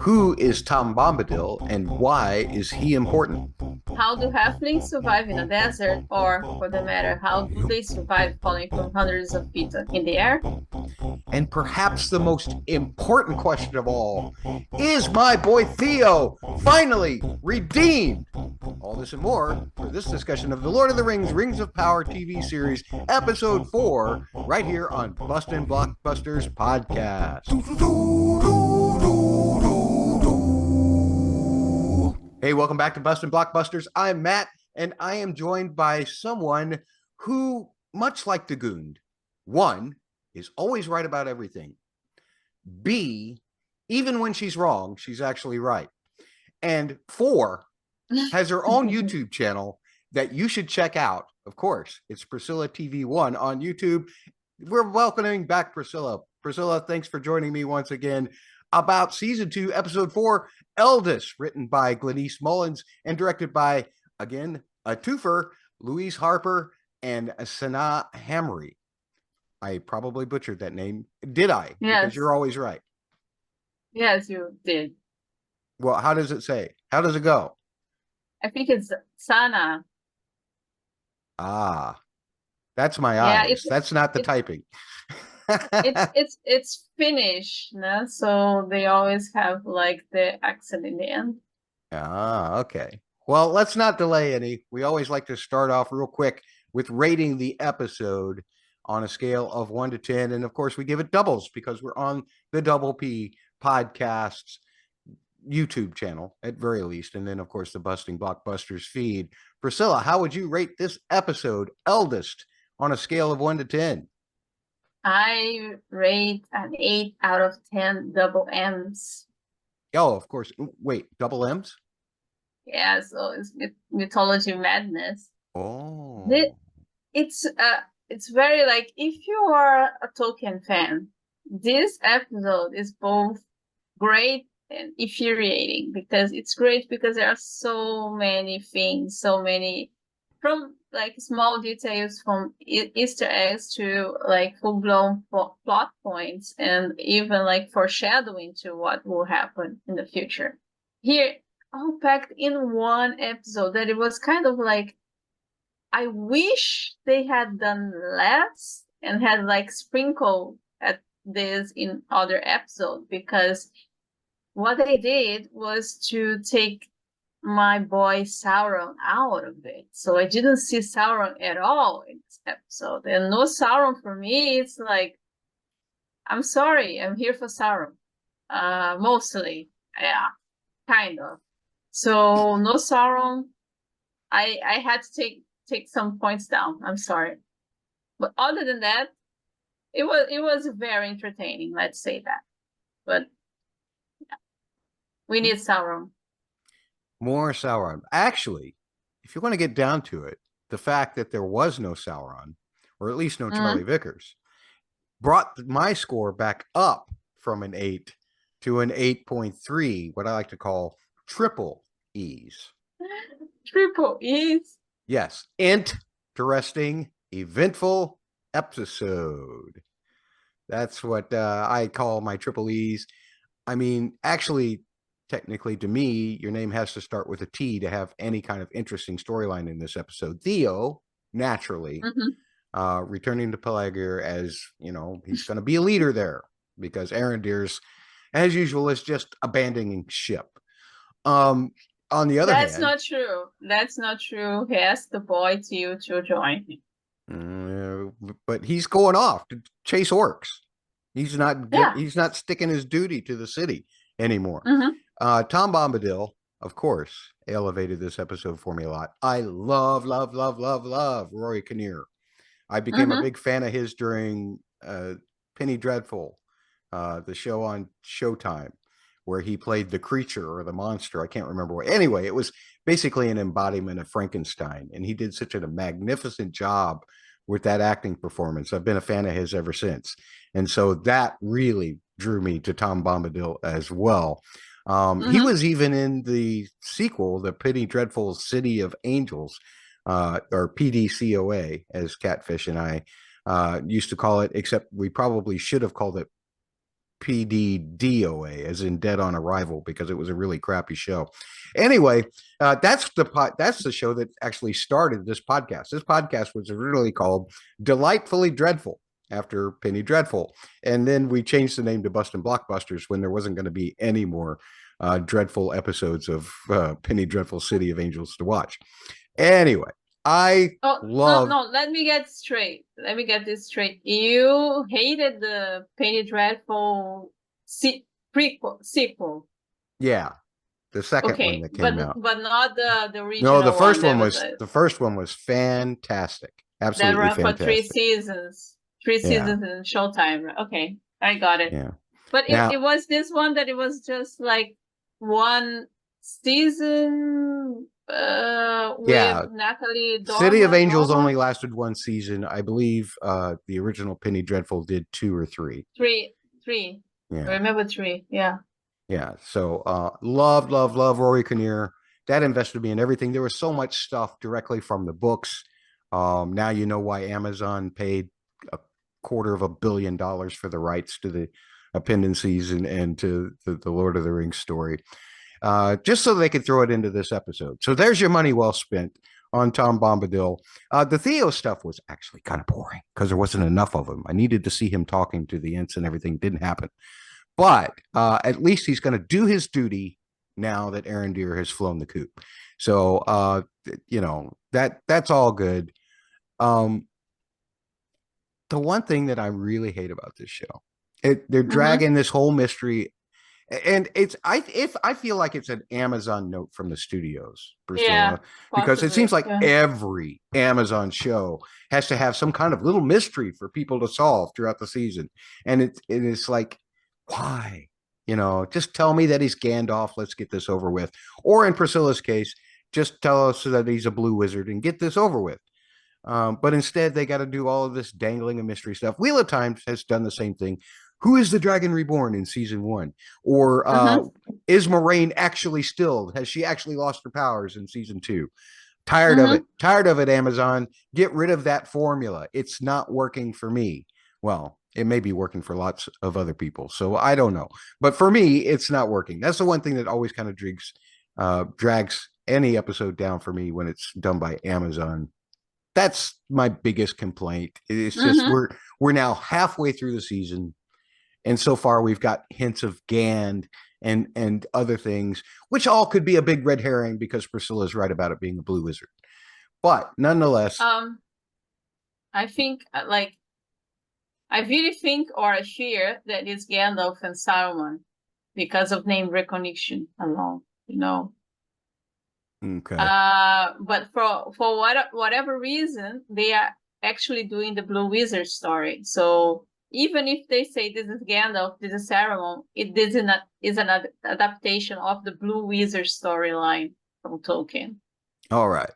Who is Tom Bombadil and why is he important? How do halflings survive in a desert, or, for the matter, how do they survive falling from hundreds of feet in the air? And perhaps the most important question of all, is my boy Theo finally redeemed? All this and more for this discussion of the Lord of the Rings Rings of Power TV series, episode 4, right here on Bustin' Blockbusters podcast. Hey, welcome back to Bustin' Blockbusters. I'm Matt, and I am joined by someone who, much like the Goond, 1, is always right about everything. B, even when she's wrong, she's actually right. And 4, has her own YouTube channel that you should check out. Of course, it's Priscilla TV1 on YouTube. We're welcoming back Priscilla. Priscilla, thanks for joining me once again about season 2, episode 4, Eldest, written by Glenise Mullins and directed by, again, a twofer, Louise Harper and Sanaa Hamri. I probably butchered that name. Did I? Yes. Because you're always right. Yes, you did. Well, how does it say? How does it go? I think it's Sanaa. Ah, that's my eyes. That's not the typing. it's Finnish, no? So they always have like the accent in the end. Ah, okay. Well, let's not delay any. We always like to start off real quick with rating the episode on a scale of 1 to 10. And of course, we give it doubles because we're on the Double P Podcasts YouTube channel at very least. And then, of course, the Busting Blockbusters feed. Priscilla, how would you rate this episode, Eldest, on a scale of 1 to 10? I rate an 8 out of 10 double M's. Oh, of course. Wait, double M's? Yeah, so it's mythology madness. Oh. It's very like, if you are a Tolkien fan, this episode is both great and infuriating, because it's great because there are so many things, so many, from like small details, from Easter eggs to like full-blown plot points, and even like foreshadowing to what will happen in the future. Here, all packed in one episode, that it was kind of like, I wish they had done less and had like sprinkled at this in other episodes, because what they did was to take my boy Sauron out of it. So I didn't see Sauron at all in this episode. And no Sauron for me, it's like, I'm sorry, I'm here for Sauron. Mostly. Yeah, kind of. So no Sauron. I had to take some points down. I'm sorry. But other than that, it was very entertaining, let's say that. But yeah, we need Sauron. More Sauron. Actually, if you want to get down to it, the fact that there was no Sauron, or at least no Charlie Vickers, brought my score back up from an 8 to an 8.3, what I like to call triple E's. Triple E's? Yes. Interesting, eventful episode. That's what I call my triple E's. I mean, actually, technically, to me, your name has to start with a T to have any kind of interesting storyline in this episode. Theo, naturally, returning to Pelargir as, you know, he's going to be a leader there, because Arondir's, as usual, is just abandoning ship. On the other hand... That's not true. That's not true. He asked the boy to join him. But he's going off to chase orcs. He's not sticking his duty to the city anymore. Tom Bombadil, of course, elevated this episode for me a lot. I love Rory Kinnear. I became a big fan of his during Penny Dreadful, the show on Showtime, where he played the creature or the monster. I can't remember what. Anyway, it was basically an embodiment of Frankenstein, and he did such a magnificent job with that acting performance. I've been a fan of his ever since. And so that really drew me to Tom Bombadil as well. He was even in the sequel, the Penny Dreadful City of Angels, or PDCOA, as Catfish and I used to call it, except we probably should have called it PDDOA, as in Dead on Arrival, because it was a really crappy show. Anyway, that's the show that actually started this podcast. This podcast was originally called Delightfully Dreadful, after Penny Dreadful, and then we changed the name to Bustin' Blockbusters when there wasn't going to be any more dreadful episodes of Penny Dreadful City of Angels to watch. Anyway, no, let me get this straight. You hated the Penny Dreadful sequel. Yeah, the second one that came out, but not the original. No, the first one was fantastic. Absolutely that ran fantastic. For 3 seasons. 3 seasons in Showtime. Okay, I got it. Yeah. But it was this one that it was just like one season with Natalie Dormer. City of Angels only lasted 1 season. I believe the original Penny Dreadful did 2 or 3. 3. Yeah. I remember 3. Yeah. Yeah. So love Rory Kinnear. That invested me in everything. There was so much stuff directly from the books. Now you know why Amazon paid $250 million for the rights to the appendices and to the Lord of the Rings story, just so they could throw it into this episode. So there's your money well spent on Tom Bombadil. The Theo stuff was actually kind of boring because there wasn't enough of him. I needed to see him talking to the Ents and everything. Didn't happen. But at least he's going to do his duty now that Arondir has flown the coop. So, that's all good. The one thing that I really hate about this show, they're dragging this whole mystery, and I feel like it's an Amazon note from the studios, Priscilla, because it seems like every Amazon show has to have some kind of little mystery for people to solve throughout the season, and it is like, why? Just tell me that he's Gandalf. Let's get this over with. Or in Priscilla's case, just tell us that he's a blue wizard and get this over with. But instead, they got to do all of this dangling and mystery stuff. Wheel of Time has done the same thing. Who is the Dragon Reborn in season 1? Or is Moraine actually stilled? Has she actually lost her powers in season 2? Tired of it. Tired of it, Amazon. Get rid of that formula. It's not working for me. Well, it may be working for lots of other people. So I don't know. But for me, it's not working. That's the one thing that always kind of drags any episode down for me when it's done by Amazon. That's my biggest complaint. It's just we're now halfway through the season, and so far we've got hints of Gand and other things, which all could be a big red herring because Priscilla's right about it being a blue wizard. But nonetheless, I think I really think or I fear that it's Gandalf and Saruman because of name recognition alone. Okay. But for whatever reason, they are actually doing the Blue Wizard story. So even if they say this is Gandalf, this is Saruman, this is an adaptation of the Blue Wizard storyline from Tolkien. All right.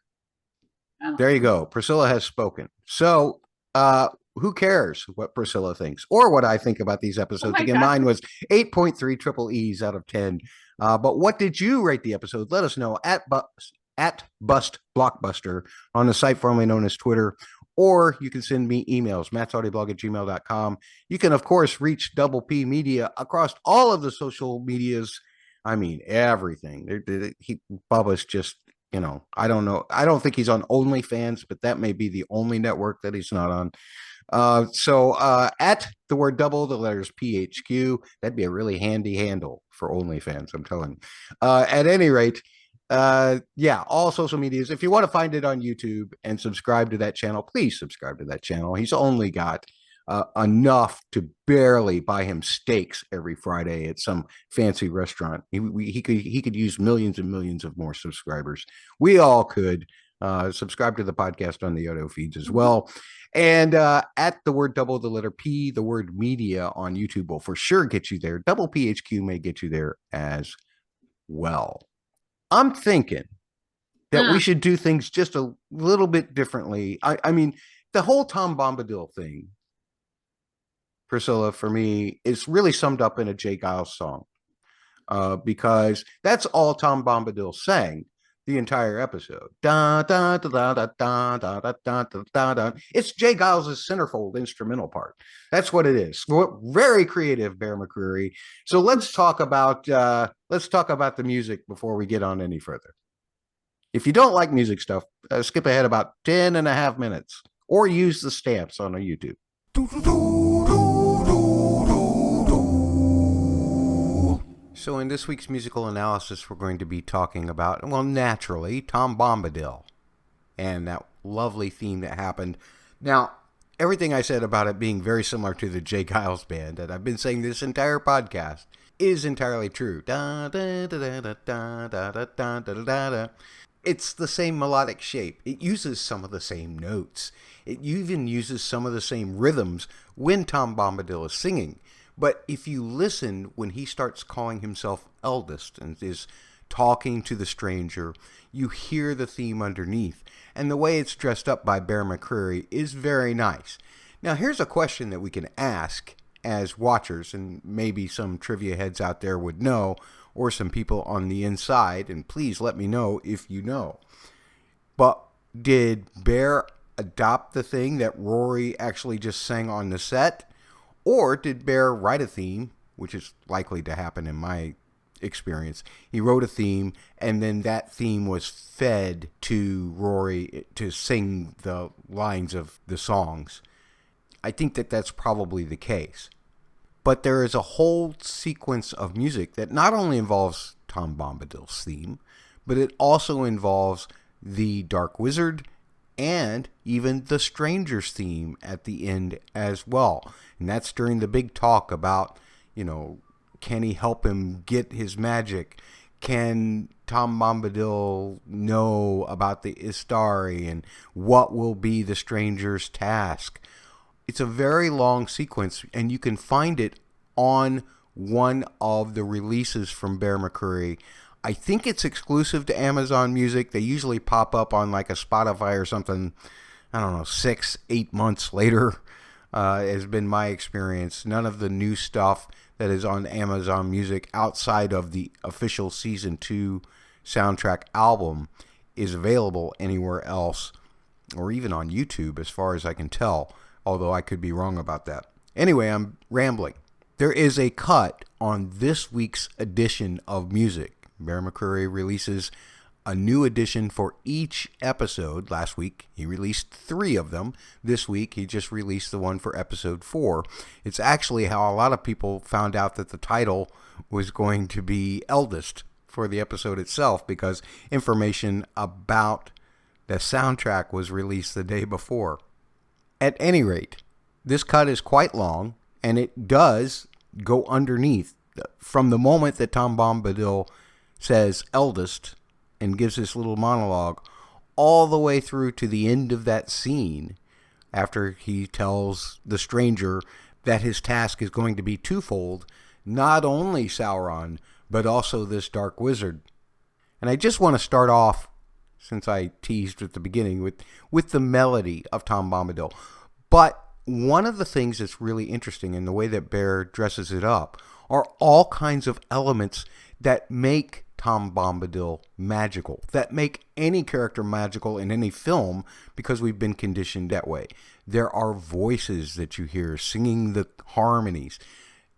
There you go. Priscilla has spoken. So who cares what Priscilla thinks or what I think about these episodes? Again, mine was 8.3 triple E's out of 10. But what did you rate the episode? Let us know at Bust Blockbuster on the site formerly known as Twitter, or you can send me emails, mattsaudioblog@gmail.com. You can, of course, reach Double P Media across all of the social medias. I mean, everything. Bubba's just, I don't know. I don't think he's on OnlyFans, but that may be the only network that he's not on. So at the word double, the letters PHQ, that'd be a really handy handle for OnlyFans, I'm telling you. At any rate, all social medias. If you want to find it on YouTube and subscribe to that channel, please subscribe to that channel. He's only got enough to barely buy him steaks every Friday at some fancy restaurant. He could use millions and millions of more subscribers. We all could. Subscribe to the podcast on the auto feeds as well. And at the word double, the letter P, the word media on YouTube will for sure get you there. Double PHQ may get you there as well. I'm thinking that we should do things just a little bit differently. I mean, the whole Tom Bombadil thing, Priscilla, for me, is really summed up in a Jay Giles song, because that's all Tom Bombadil sang. the entire episode. Da, da, da, da, da, da, da, da, da, da, da. It's Jay Giles' centerfold instrumental part. That's what it is. Very creative, Bear McCreary. So let's talk about the music before we get on any further. If you don't like music stuff, skip ahead about 10 and a half minutes or use the stamps on a YouTube. So in this week's musical analysis, we're going to be talking about, well, naturally, Tom Bombadil and that lovely theme that happened. Now, everything I said about it being very similar to the J. Giles Band, that I've been saying this entire podcast, is entirely true. It's the same melodic shape. It uses some of the same notes. It even uses some of the same rhythms when Tom Bombadil is singing. But if you listen when he starts calling himself eldest and is talking to the stranger, you hear the theme underneath. And the way it's dressed up by Bear McCreary is very nice. Now here's a question that we can ask as watchers, and maybe some trivia heads out there would know, or some people on the inside, and please let me know if you know. But did Bear adopt the thing that Rory actually just sang on the set? Or did Bear write a theme, which is likely to happen in my experience? He wrote a theme, and then that theme was fed to Rory to sing the lines of the songs. I think that that's probably the case. But there is a whole sequence of music that not only involves Tom Bombadil's theme, but it also involves the Dark Wizard and even the Stranger's theme at the end as well. And that's during the big talk about, can he help him get his magic? Can Tom Bombadil know about the Istari and what will be the Stranger's task? It's a very long sequence, and you can find it on one of the releases from Bear McCreary. I think it's exclusive to Amazon Music. They usually pop up on like a Spotify or something, 6-8 months later, has been my experience. None of the new stuff that is on Amazon Music outside of the official Season 2 soundtrack album is available anywhere else, or even on YouTube as far as I can tell, although I could be wrong about that. Anyway, I'm rambling. There is a cut on this week's edition of music. Bear McCreary releases a new edition for each episode. Last week, he released 3 of them. This week, he just released the one for episode 4. It's actually how a lot of people found out that the title was going to be Eldest for the episode itself, because information about the soundtrack was released the day before. At any rate, this cut is quite long, and it does go underneath. From the moment that Tom Bombadil says eldest and gives this little monologue all the way through to the end of that scene, after he tells the stranger that his task is going to be twofold, not only Sauron, but also this Dark Wizard. And I just want to start off, since I teased at the beginning, with the melody of Tom Bombadil. But one of the things that's really interesting in the way that Bear dresses it up are all kinds of elements that make Tom Bombadil magical, that make any character magical in any film, because we've been conditioned that way. There are voices that you hear singing the harmonies.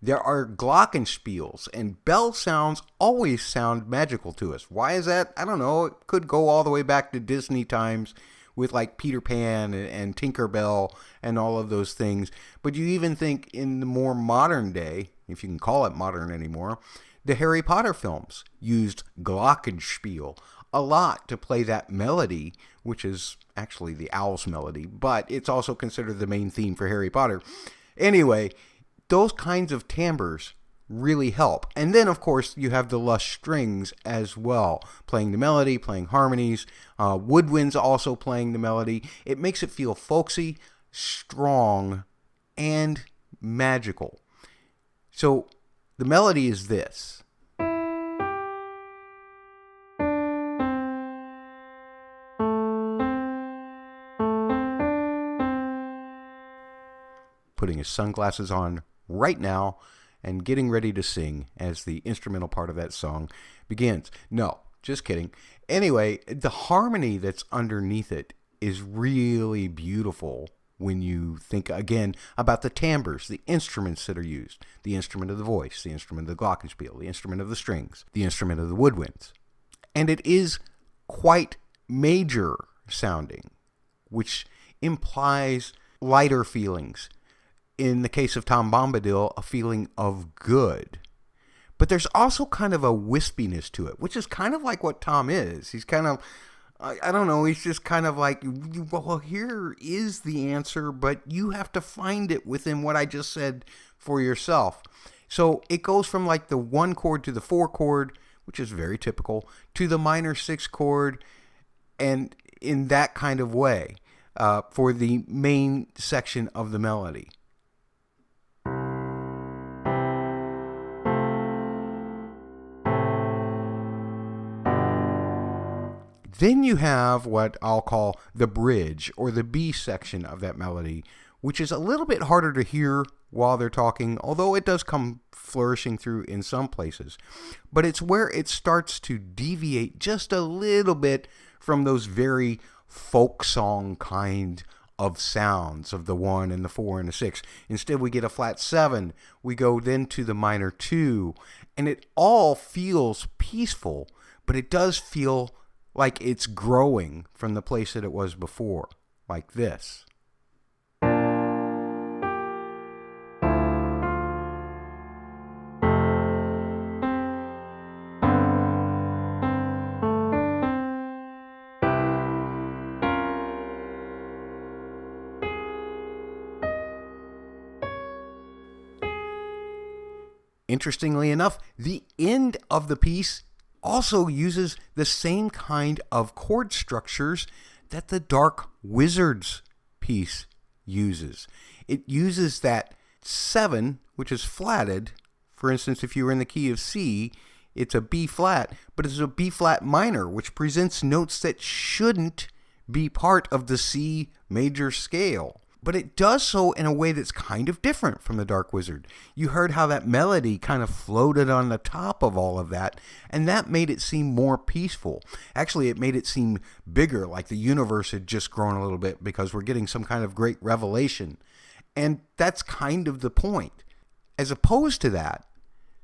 There are glockenspiels, and bell sounds always sound magical to us. Why is that? I don't know. It could go all the way back to Disney times with like Peter Pan and Tinkerbell and all of those things. But you even think in the more modern day, if you can call it modern anymore, the Harry Potter films used glockenspiel a lot to play that melody, which is actually the owl's melody, but it's also considered the main theme for Harry Potter. Anyway, those kinds of timbres really help. And then, of course, you have the lush strings as well, playing the melody, playing harmonies. Woodwinds also playing the melody. It makes it feel folksy, strong, and magical. So the melody is this. Putting his sunglasses on right now and getting ready to sing as the instrumental part of that song begins. No, just kidding. Anyway, the harmony that's underneath it is really beautiful when you think, again, about the timbres, the instruments that are used. The instrument of the voice, the instrument of the glockenspiel, the instrument of the strings, the instrument of the woodwinds. And it is quite major sounding, which implies lighter feelings. In the case of Tom Bombadil, a feeling of good. But there's also kind of a wispiness to it, which is kind of like what Tom is. He's kind of, I don't know, he's just kind of like, well, here is the answer, but you have to find it within what I just said for yourself. So it goes from like the 1 chord to the 4 chord, which is very typical, to the minor 6 chord, and in that kind of way for the main section of the melody. Then you have what I'll call the bridge, or the B section of that melody, which is a little bit harder to hear while they're talking, although it does come flourishing through in some places. But it's where it starts to deviate just a little bit from those very folk song kind of sounds of the 1 and the 4 and the 6. Instead, we get a flat 7. We go then to the minor 2, and it all feels peaceful, but it does feel like it's growing from the place that it was before, like this. Interestingly enough, the end of the piece also uses the same kind of chord structures that the Dark Wizard's piece uses. It uses that 7, which is flatted. For instance, if you were in the key of C, it's a B flat, but it's a B flat minor, which presents notes that shouldn't be part of the C major scale. But it does so in a way that's kind of different from the Dark Wizard. You heard how that melody kind of floated on the top of all of that, and that made it seem more peaceful. Actually, it made it seem bigger, like the universe had just grown a little bit because we're getting some kind of great revelation. And that's kind of the point. As opposed to that,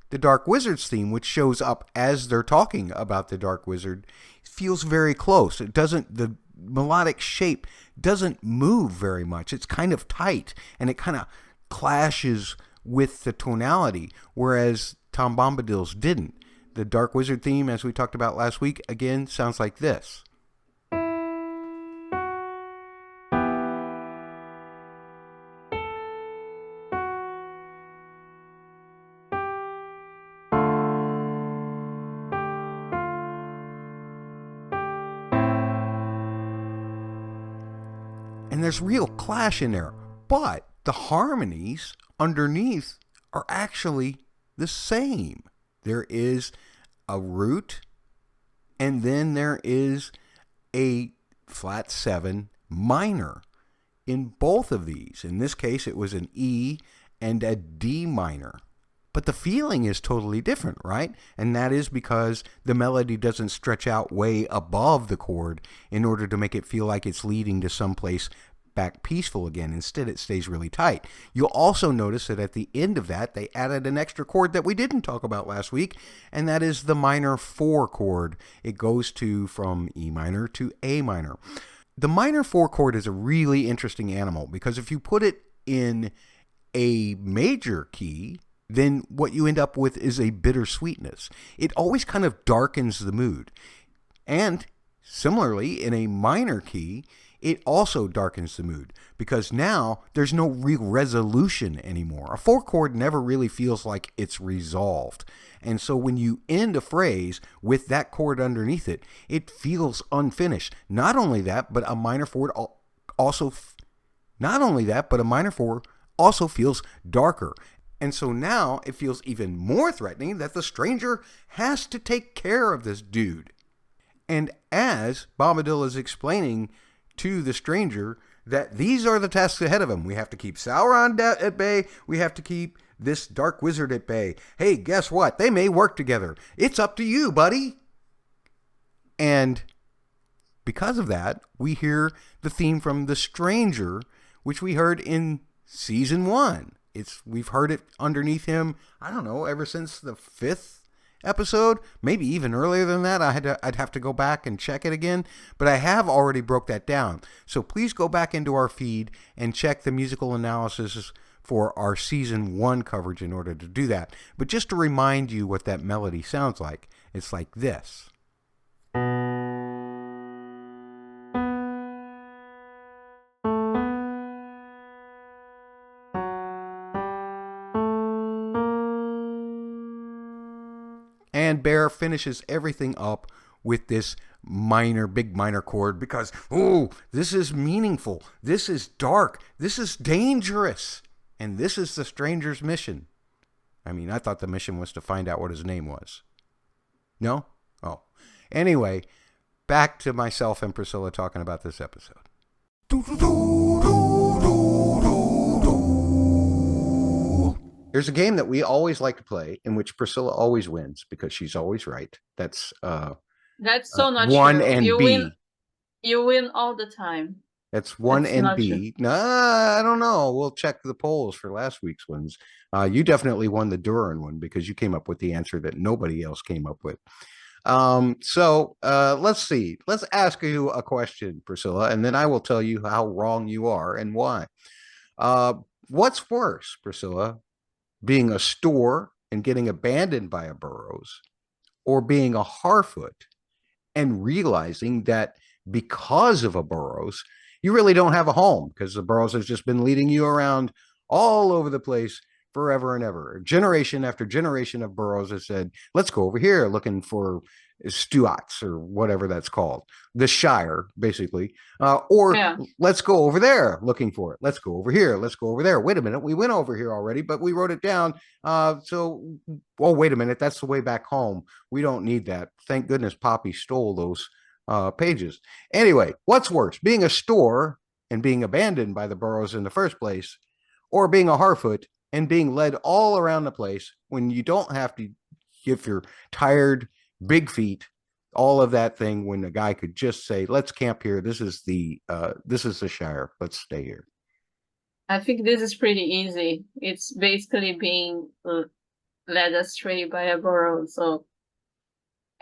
the Dark Wizard's theme, which shows up as they're talking about the Dark Wizard, feels very close. The melodic shape doesn't move very much. It's kind of tight, and it kind of clashes with the tonality, whereas Tom Bombadil's didn't. The Dark Wizard theme, as we talked about last week, again, sounds like this. And there's real clash in there, but the harmonies underneath are actually the same. There is a root, and then there is a flat 7 minor in both of these. In this case, it was an E and a D minor. But the feeling is totally different, right? And that is because the melody doesn't stretch out way above the chord in order to make it feel like it's leading to someplace back peaceful again. Instead, it stays really tight. You'll also notice that at the end of that, they added an extra chord that we didn't talk about last week, and that is the minor 4 chord. It goes from E minor to A minor. The minor 4 chord is a really interesting animal because if you put it in a major key, then what you end up with is a bittersweetness. It always kind of darkens the mood. And similarly, in a minor key, it also darkens the mood because now there's no real resolution anymore. A 4 chord never really feels like it's resolved. And so when you end a phrase with that chord underneath it, it feels unfinished. Not only that, but a minor 4 also feels darker. And so now it feels even more threatening that the stranger has to take care of this dude. And as Bombadil is explaining to the stranger that these are the tasks ahead of him. We have to keep Sauron at bay. We have to keep this Dark Wizard at bay. Hey, guess what? They may work together. It's up to you, buddy. And because of that, we hear the theme from The Stranger, which we heard in season 1. We've heard it underneath him, I don't know, ever since the 5th episode, maybe even earlier than that. I'd have to go back and check it again, but I have already broke that down. So please go back into our feed and check the musical analysis for our season 1 coverage in order to do that. But just to remind you what that melody sounds like, it's like this. And Bear finishes everything up with this big minor chord because, this is meaningful. This is dark. This is dangerous. And this is the stranger's mission. I mean, I thought the mission was to find out what his name was. No? Oh. Anyway, back to myself and Priscilla talking about this episode. There's a game that we always like to play in which Priscilla always wins because she's always right. That's so not 1 true. and you B. You win all the time. That's 1 and B. No, I don't know. We'll check the polls for last week's ones. You definitely won the Durin one because you came up with the answer that nobody else came up with. So let's see. Let's ask you a question, Priscilla, and then I will tell you how wrong you are and why. What's worse, Priscilla? Being a store and getting abandoned by a burrows, or being a Harfoot and realizing that because of a burrows, you really don't have a home because the burrows has just been leading you around all over the place forever and ever. Generation after generation of burrows has said, let's go over here looking for Stuats or whatever that's called, the Shire, basically, let's go over there looking for it. Let's go over here. Let's go over there. Wait a minute, we went over here already, but we wrote it down. Wait a minute, that's the way back home. We don't need that. Thank goodness Poppy stole those pages. Anyway, what's worse, being a store and being abandoned by the burrows in the first place, or being a Harfoot and being led all around the place when you don't have to, if you're tired, big feet, all of that thing, when a guy could just say, let's camp here. This is the Shire. Let's stay here. I think this is pretty easy. It's basically being led astray by a burrow. So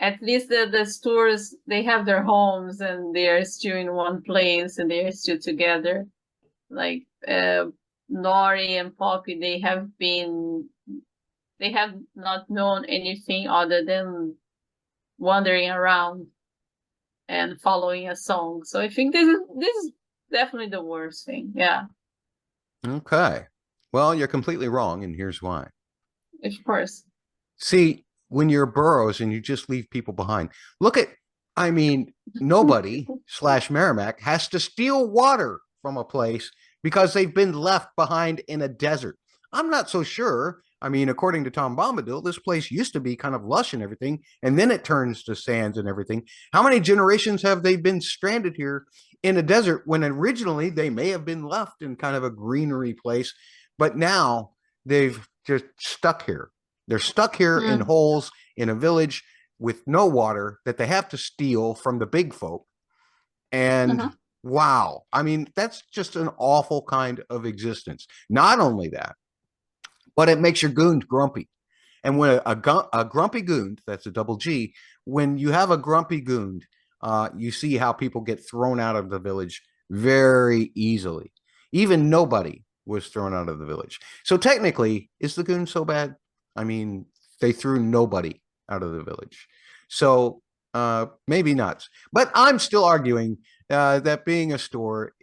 at least the stores, they have their homes and they are still in one place and they are still together. Like Nori and Poppy, they have not known anything other than wandering around and following a song. So I think this is definitely the worst thing. Yeah. Okay. Well, you're completely wrong, and here's why. Of course. See, when you're burrows and you just leave people behind, nobody / Merrimack has to steal water from a place because they've been left behind in a desert. I'm not so sure. I mean, according to Tom Bombadil, this place used to be kind of lush and everything, and then it turns to sands and everything. How many generations have they been stranded here in a desert when originally they may have been left in kind of a greenery place, but now they've just stuck here. They're stuck here in holes in a village with no water that they have to steal from the big folk. And wow, I mean, that's just an awful kind of existence. Not only that, but it makes your goons grumpy. And when a grumpy goon, that's a double G, when you have a grumpy goon, you see how people get thrown out of the village very easily. Even nobody was thrown out of the village. So technically, is the goon so bad? I mean, they threw nobody out of the village. So maybe not. But I'm still arguing that being a store,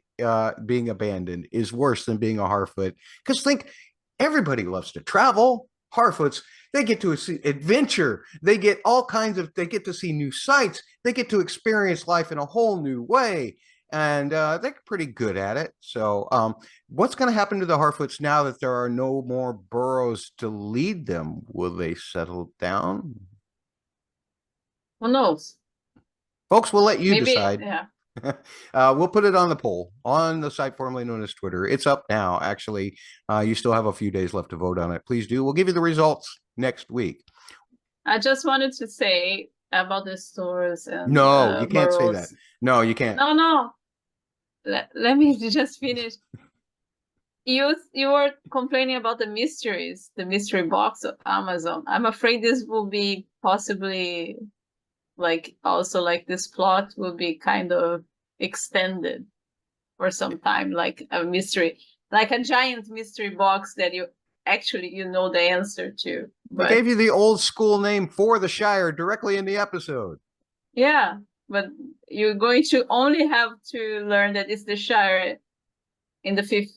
being abandoned, is worse than being a Harfoot. Because think, everybody loves to travel. Harfoots, they get to see adventure. They get they get to see new sights. They get to experience life in a whole new way. And they're pretty good at it. So what's going to happen to the Harfoots now that there are no more burrows to lead them? Will they settle down? Who knows? Folks, we'll let you decide. Yeah. We'll put it on the poll on the site formerly known as Twitter. It's up now, actually. You still have a few days left to vote on it. Please do. We'll give you the results next week. I just wanted to say, about the stores and no, you can't say that. burrows. No, you can't. No. Let me just finish. You were complaining about the mysteries, the mystery box of Amazon. I'm afraid this will be possibly like also like this plot will be kind of extended for some time, like a mystery, like a giant mystery box that you actually know the answer to. But we gave you the old school name for the Shire directly in the episode. Yeah, but you're going to only have to learn that it's the Shire in the 5th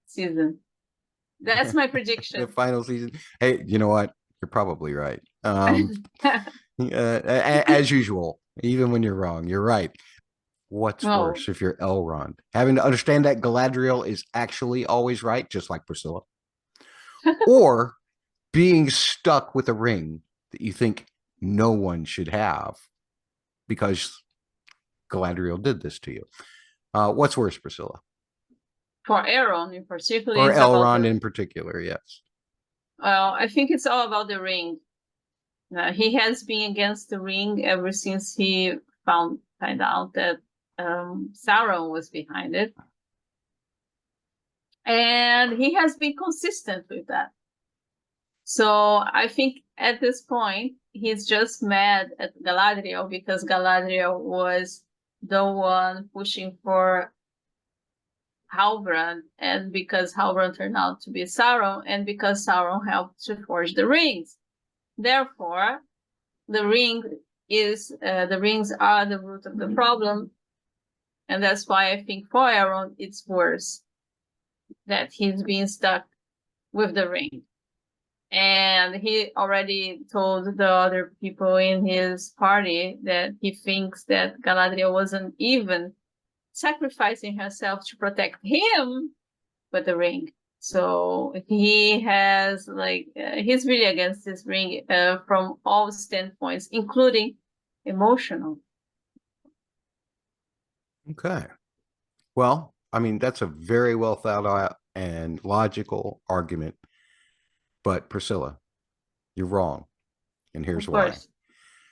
season. That's my prediction. The final season. Hey, you know what? You're probably right. As usual, even when you're wrong, you're right. What's worse if you're Elrond? Having to understand that Galadriel is actually always right, just like Priscilla. Or being stuck with a ring that you think no one should have because Galadriel did this to you. What's worse, Priscilla? For Elrond in particular. Or Elrond in particular, yes. Well, I think it's all about the ring. He has been against the ring ever since he found out that Sauron was behind it. And he has been consistent with that. So I think at this point, he's just mad at Galadriel because Galadriel was the one pushing for Halbrand, and because Halbrand turned out to be Sauron, and because Sauron helped to forge the rings. Therefore, the rings are the root of the problem, and that's why I think for Elrond it's worse that he's being stuck with the ring. And he already told the other people in his party that he thinks that Galadriel wasn't even sacrificing herself to protect him with the ring. So he has he's really against this ring from all standpoints, including emotional. Okay. Well, I mean, that's a very well thought out and logical argument. But Priscilla, you're wrong. And here's why.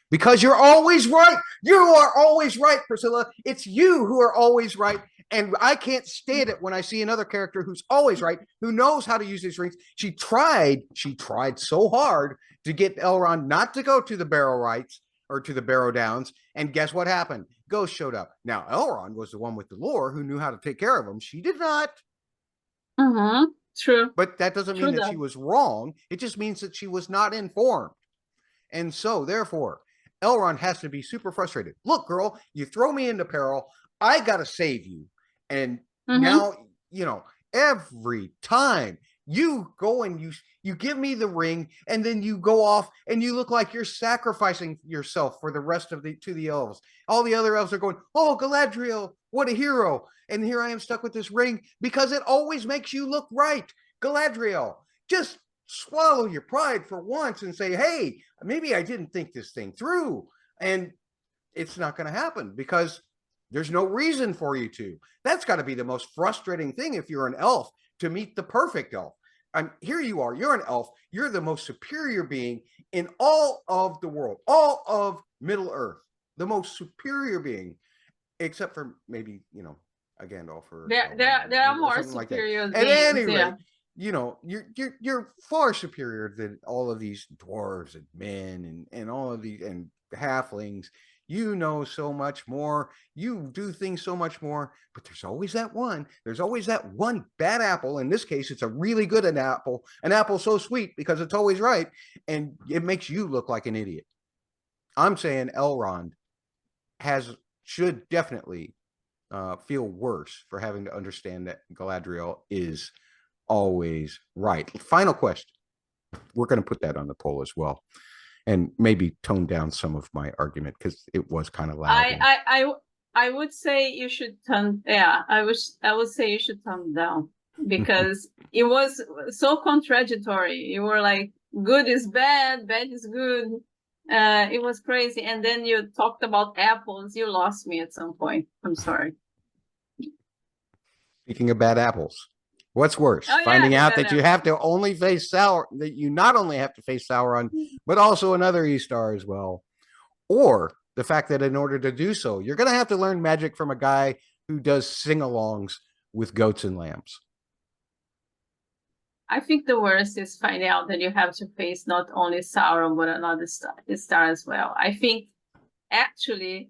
Because you're always right. You are always right, Priscilla. It's you who are always right. And I can't stand it when I see another character who's always right, who knows how to use these rings. She tried so hard to get Elrond not to go to the Barrow Rights or to the Barrow Downs. And guess what happened? Ghost showed up. Now, Elrond was the one with the lore who knew how to take care of him. She did not. True. But that doesn't mean that she was wrong. It just means that she was not informed. And so, therefore, Elrond has to be super frustrated. Look, girl, you throw me into peril. I got to save you. And now, every time you go and you give me the ring and then you go off and you look like you're sacrificing yourself for the rest of to the elves. All the other elves are going, oh, Galadriel, what a hero. And here I am stuck with this ring because it always makes you look right. Galadriel, just swallow your pride for once and say, hey, maybe I didn't think this thing through. And it's not going to happen because there's no reason for you to. That's got to be the most frustrating thing if you're an elf, to meet the perfect elf. Here you are, you're an elf, you're the most superior being in all of the world, all of Middle Earth, the most superior being, except for maybe, a Gandalf or there are more superior beings. At any rate, you're far superior than all of these dwarves and men and all of these and halflings. You know so much more. You do things so much more. But there's always that one. There's always that one bad apple. In this case, it's a really good apple. An apple so sweet because it's always right. And it makes you look like an idiot. I'm saying Elrond should definitely feel worse for having to understand that Galadriel is always right. Final question. We're going to put that on the poll as well. And maybe tone down some of my argument because it was kind of loud. I would say you should tone. Yeah, I would say you should tone down because it was so contradictory. You were like, good is bad, bad is good. It was crazy. And then you talked about apples. You lost me at some point. I'm sorry. Speaking of bad apples, what's worse? Finding out that you have to only face Sauron, that you not only have to face Sauron, but also another E-Star as well. or the fact that in order to do so, you're going to have to learn magic from a guy who does sing-alongs with goats and lambs. I think the worst is finding out that you have to face not only Sauron, but another star as well. I think actually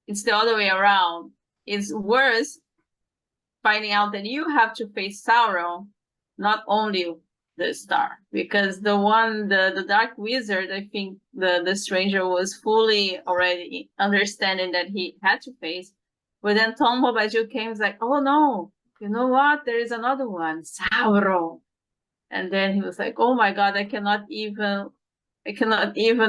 it's the other way around. It's worse finding out that you have to face Sauron, not only the star, because the Dark Wizard, I think the stranger was fully already understanding that he had to face. But then Tom Bombadil came, was like, oh no, you know what? There is another one, Sauron. And then he was like, oh my God, I cannot even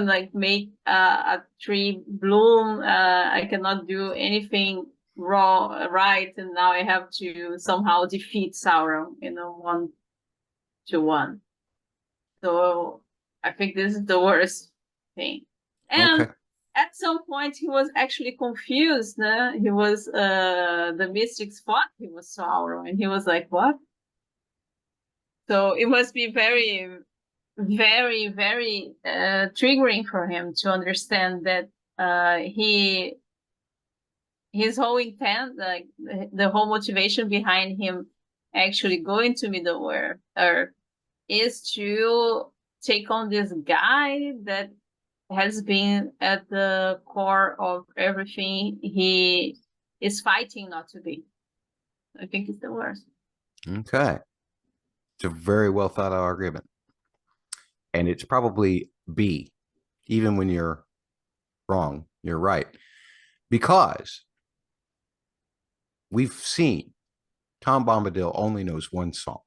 like make a tree bloom. I cannot do anything wrong, right? And now I have to somehow defeat Sauron, 1-1. So I think this is the worst thing. And okay. At some point he was actually confused. He was the mystics thought he was Sauron, and he was like, what? So it must be very, very, very triggering for him to understand that his whole intent, like the whole motivation behind him actually going to Middle-earth is to take on this guy that has been at the core of everything he is fighting not to be. I think it's the worst. Okay. It's a very well thought out argument. And it's probably B. Even when you're wrong, you're right. Because we've seen Tom Bombadil only knows one song.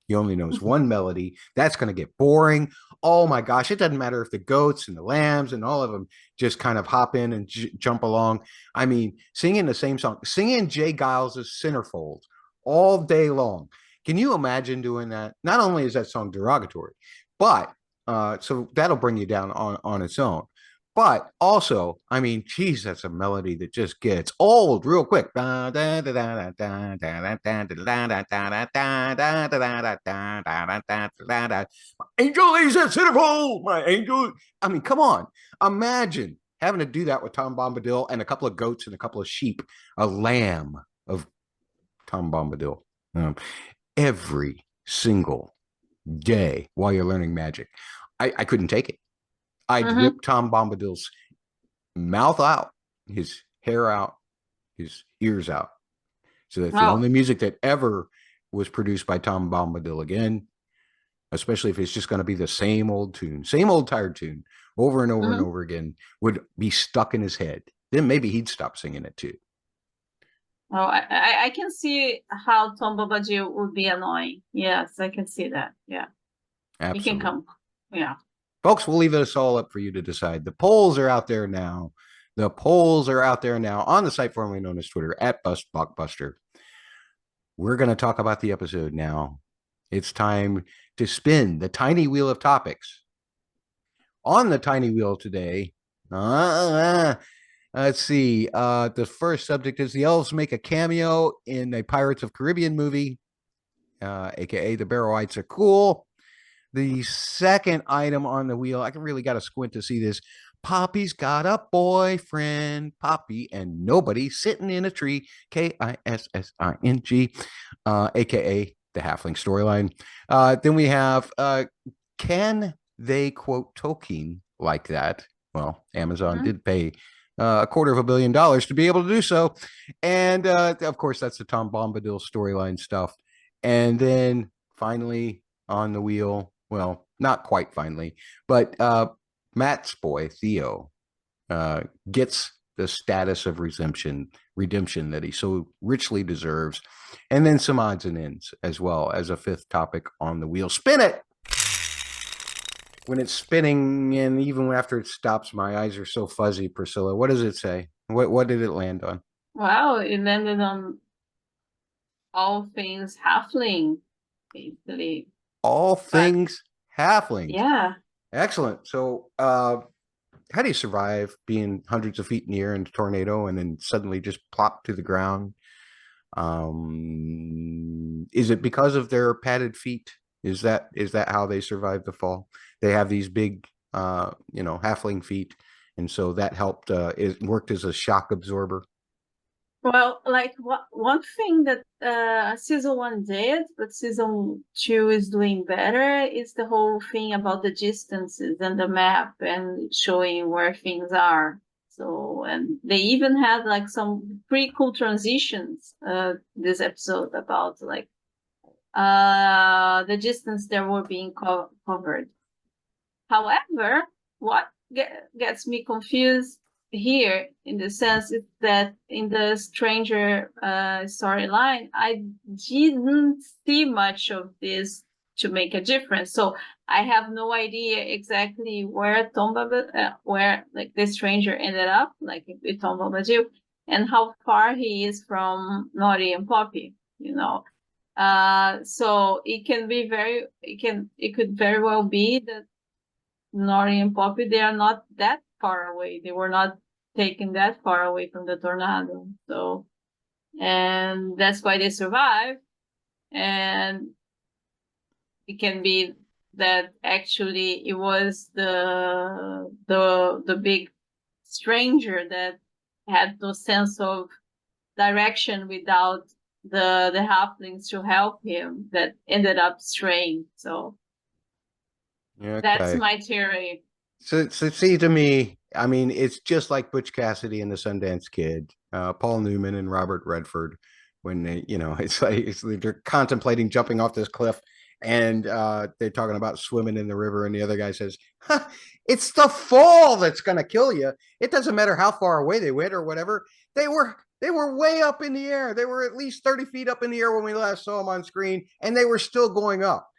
He only knows one melody. That's going to get boring. Oh my gosh, it doesn't matter if the goats and the lambs and all of them just kind of hop in and jump along. I mean, singing the same song, singing Jay Giles' Centerfold all day long. Can you imagine doing that? Not only is that song derogatory, but so that'll bring you down on its own. But also, I mean, geez, that's a melody that just gets old real quick. Angel is at centerfold, my angel. I mean, come on. Imagine having to do that with Tom Bombadil and a couple of goats and a couple of sheep, a lamb of Tom Bombadil. Every single day while you're learning magic. I couldn't take it. I'd rip Tom Bombadil's mouth out, his hair out, his ears out. So that's the only music that ever was produced by Tom Bombadil again, especially if it's just going to be the same old tune, same old tired tune over and over and over again, would be stuck in his head. Then maybe he'd stop singing it too. Oh, I can see how Tom Bombadil would be annoying. Yes, I can see that. Yeah. Absolutely. He can come. Yeah. Folks, we'll leave this all up for you to decide. The polls are out there now. The polls are out there now on the site formerly known as Twitter at BustBlockbuster. We're going to talk about the episode now. It's time to spin the tiny wheel of topics. On the tiny wheel today, let's see. The first subject is the elves make a cameo in a Pirates of Caribbean movie, aka the Barrow-ites are cool. The second item on the wheel, I really got to squint to see this. Poppy's got a boyfriend, Poppy, and nobody sitting in a tree, Kissing, aka the Halfling storyline. Then we have, can they quote Tolkien like that? Well, Amazon did pay $250 million to be able to do so. And of course, that's the Tom Bombadil storyline stuff. And then finally on the wheel, well, not quite finally, but Matt's boy, Theo, gets the status of redemption that he so richly deserves. And then some odds and ends as well as a fifth topic on the wheel. Spin it! When it's spinning, and even after it stops, my eyes are so fuzzy, Priscilla. What does it say? What did it land on? Wow, it landed on all things halfling, basically. All things halflings. Yeah. Excellent. So, how do you survive being hundreds of feet in the air in a tornado and then suddenly just plop to the ground? Is it because of their padded feet? Is that how they survive the fall? They have these big, halfling feet, and so that helped. It worked as a shock absorber. Well, like one thing that season 1 did, but season 2 is doing better, is the whole thing about the distances and the map and showing where things are. So, and they even had like some pretty cool transitions this episode about like the distance that were being covered. However, what gets me confused here in the sense is that in the stranger storyline, I didn't see much of this to make a difference. So I have no idea exactly where where like the stranger ended up, like with Tom Bombadil, and how far he is from Nori and Poppy, you know. So it could very well be that Nori and Poppy, they are not that far away. They were not taken that far away from the tornado. So, and that's why they survived. And it can be that actually it was the big stranger that had no sense of direction without the halflings to help him that ended up straying. So that's my theory. So see, to me, I mean, it's just like Butch Cassidy and the Sundance Kid, Paul Newman and Robert Redford, when they, it's like they're contemplating jumping off this cliff, and they're talking about swimming in the river, and the other guy says, huh, "It's the fall that's going to kill you. It doesn't matter how far away they went or whatever. They were way up in the air. They were at least 30 feet up in the air when we last saw them on screen, and they were still going up.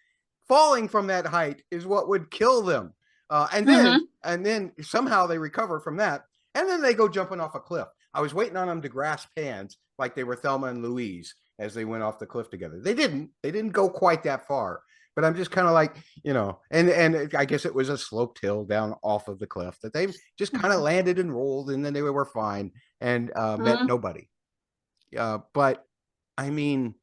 Falling from that height is what would kill them." And then somehow they recover from that, and then they go jumping off a cliff. I was waiting on them to grasp hands like they were Thelma and Louise as they went off the cliff together. They didn't go quite that far, but I'm just kind of like, and I guess it was a sloped hill down off of the cliff that they just kind of landed and rolled, and then they were fine and met nobody. But I mean,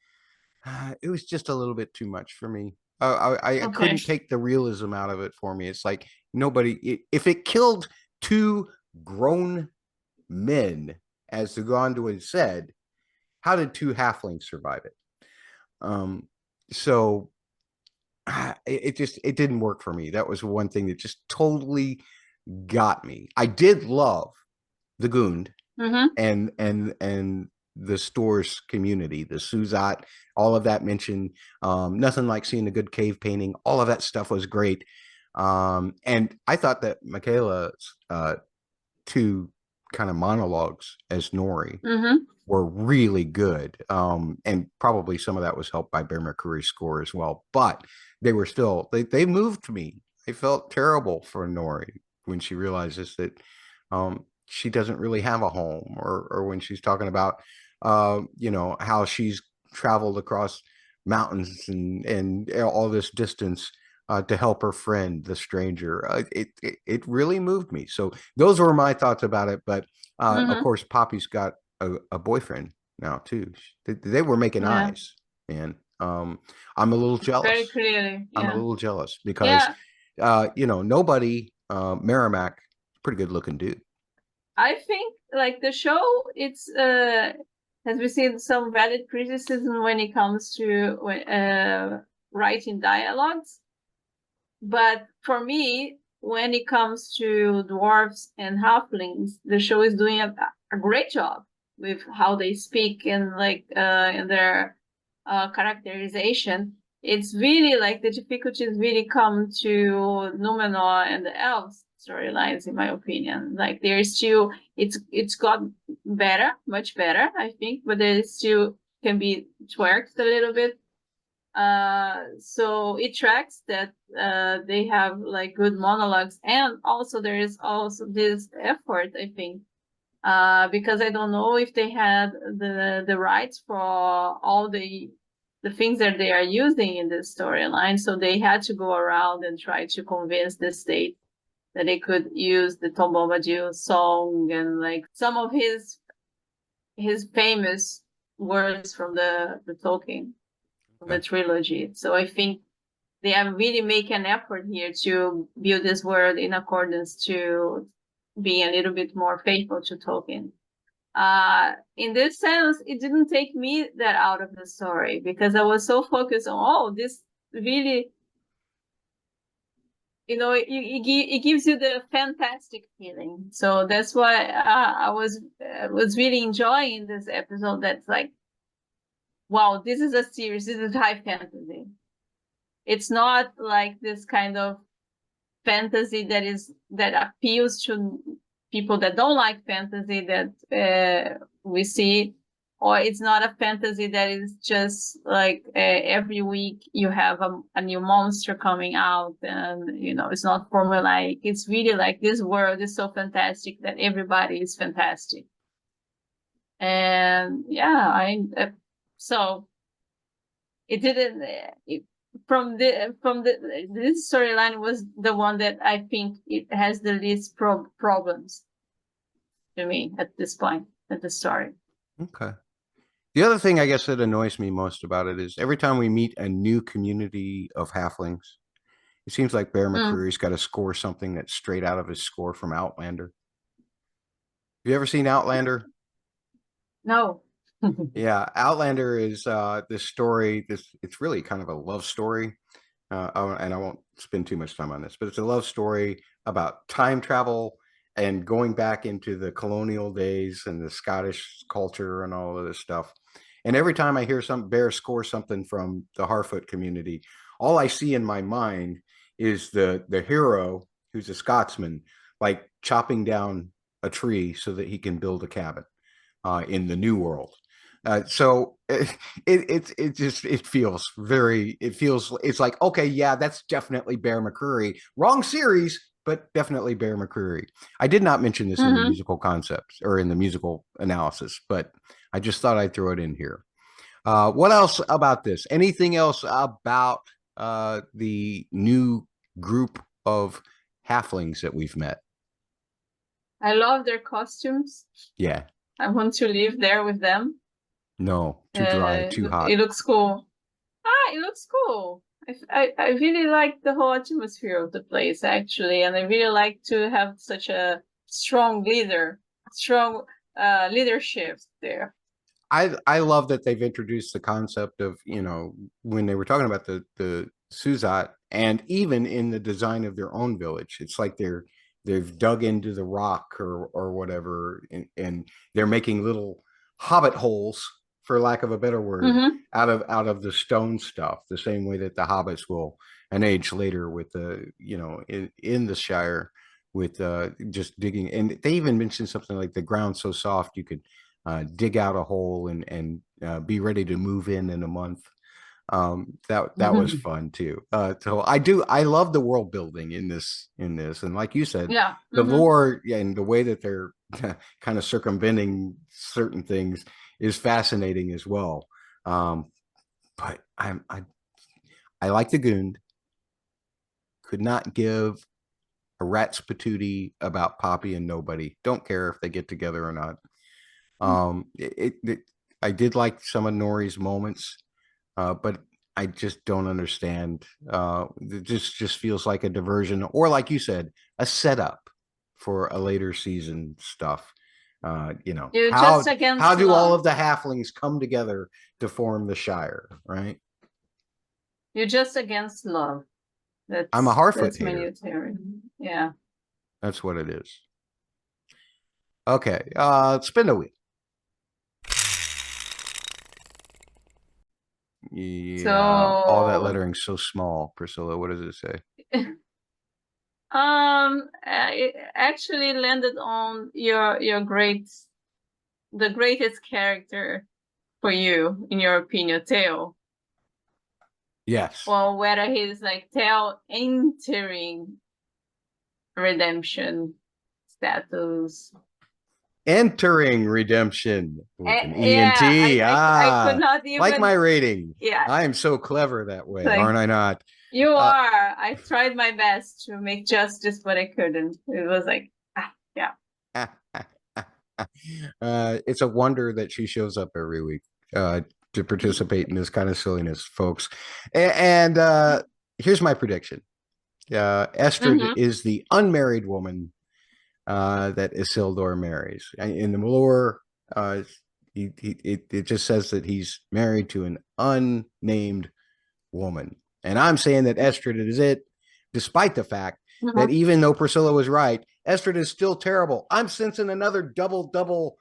it was just a little bit too much for me. I couldn't take the realism out of it for me. It's like if it killed two grown men, as the Gondor said, how did two halflings survive it? So it didn't work for me. That was one thing that just totally got me. I did love the Gund and the store's community, the Suzat, all of that mentioned. Nothing like seeing a good cave painting. All of that stuff was great. And I thought that Markella's two kind of monologues as Nori were really good. And probably some of that was helped by Bear McCreary's score as well. But they were still, they moved me. I felt terrible for Nori when she realizes that she doesn't really have a home, or when she's talking about how she's traveled across mountains and all this distance to help her friend, the stranger. It really moved me. So those were my thoughts about it. But of course, Poppy's got a boyfriend now too. They were making eyes, and I'm a little jealous. Very clearly, I'm a little jealous because nobody, Merrimack, pretty good looking dude. I think like the show, it's has received some valid criticism when it comes to writing dialogues. But for me, when it comes to dwarves and halflings, the show is doing a great job with how they speak and like in their characterization. It's really like the difficulties really come to Numenor and the Elves storylines, in my opinion. Like there's still, it's got better, much better, I think, but there still can be twerked a little bit. So it tracks that they have like good monologues, and also there is also this effort, I think, because I don't know if they had the rights for all the things that they are using in this storyline, so they had to go around and try to convince the state that they could use the Tom Bombadil song and like some of his famous words from the Tolkien, the trilogy. So I think they are really making an effort here to build this world in accordance to being a little bit more faithful to Tolkien. In this sense, it didn't take me that out of the story because I was so focused on, this really, it gives you the fantastic feeling. So that's why I was really enjoying this episode. That's like, wow, this is a series. This is high fantasy. It's not like this kind of fantasy that appeals to people that don't like fantasy that we see, or it's not a fantasy that is just like every week you have a new monster coming out, and it's not formulaic. It's really like this world is so fantastic that everybody is fantastic. And so it didn't. This storyline was the one that I think it has the least problems to me at this point at the story. Okay. The other thing I guess that annoys me most about it is every time we meet a new community of halflings, it seems like Bear McCreary's got to score something that's straight out of his score from Outlander. Have you ever seen Outlander? No. Yeah, Outlander is this story. It's really kind of a love story, and I won't spend too much time on this, but it's a love story about time travel and going back into the colonial days and the Scottish culture and all of this stuff. And every time I hear some Bear score something from the Harfoot community, all I see in my mind is the hero who's a Scotsman, like chopping down a tree so that he can build a cabin in the New World. So it feels it's like, okay, yeah, that's definitely Bear McCreary. Wrong series, but definitely Bear McCreary. I did not mention this in the musical concepts or in the musical analysis, but I just thought I'd throw it in here. What else about this? Anything else about the new group of halflings that we've met? I love their costumes. Yeah. I want to live there with them. No, too dry, too hot. It looks cool. It looks cool. I really like the whole atmosphere of the place, actually, and I really like to have such a strong leadership there. I love that they've introduced the concept of, when they were talking about the Suzat, and even in the design of their own village, it's like they've dug into the rock or whatever, and they're making little hobbit holes, for lack of a better word, out of the stone stuff, the same way that the hobbits will an age later with the in the Shire with just digging. And they even mentioned something like the ground so soft you could dig out a hole and be ready to move in a month. That was fun too. So I love the world building in this, and like you said, the lore and the way that they're kind of circumventing certain things is fascinating as well. But I like the Goond. Could not give a rat's patootie about Poppy and nobody. Don't care if they get together or not. I did like some of Nori's moments, but I just don't understand. It just feels like a diversion, or like you said, a setup for a later season stuff. How do all of the halflings come together to form the Shire, right? You're just against love. I'm a Harfoot hater. Yeah. That's what it is. Okay, spin a wheel. Yeah, so, all that lettering's so small, Priscilla. What does it say? It actually landed on the greatest character for you, in your opinion, Theo. Yes. Well, whether he's like Theo entering redemption status. Entering redemption with an E-N-T. I could not even like my rating. Yeah, I am so clever that way, aren't I not? You are. I tried my best to make justice, but I couldn't. It was like, yeah. It's a wonder that she shows up every week to participate in this kind of silliness, folks. And here's my prediction. Estrid is the unmarried woman that Isildur marries. In the lore, it just says that he's married to an unnamed woman. And I'm saying that Estrid is it, despite the fact that even though Priscilla was right, Estrid is still terrible. I'm sensing another double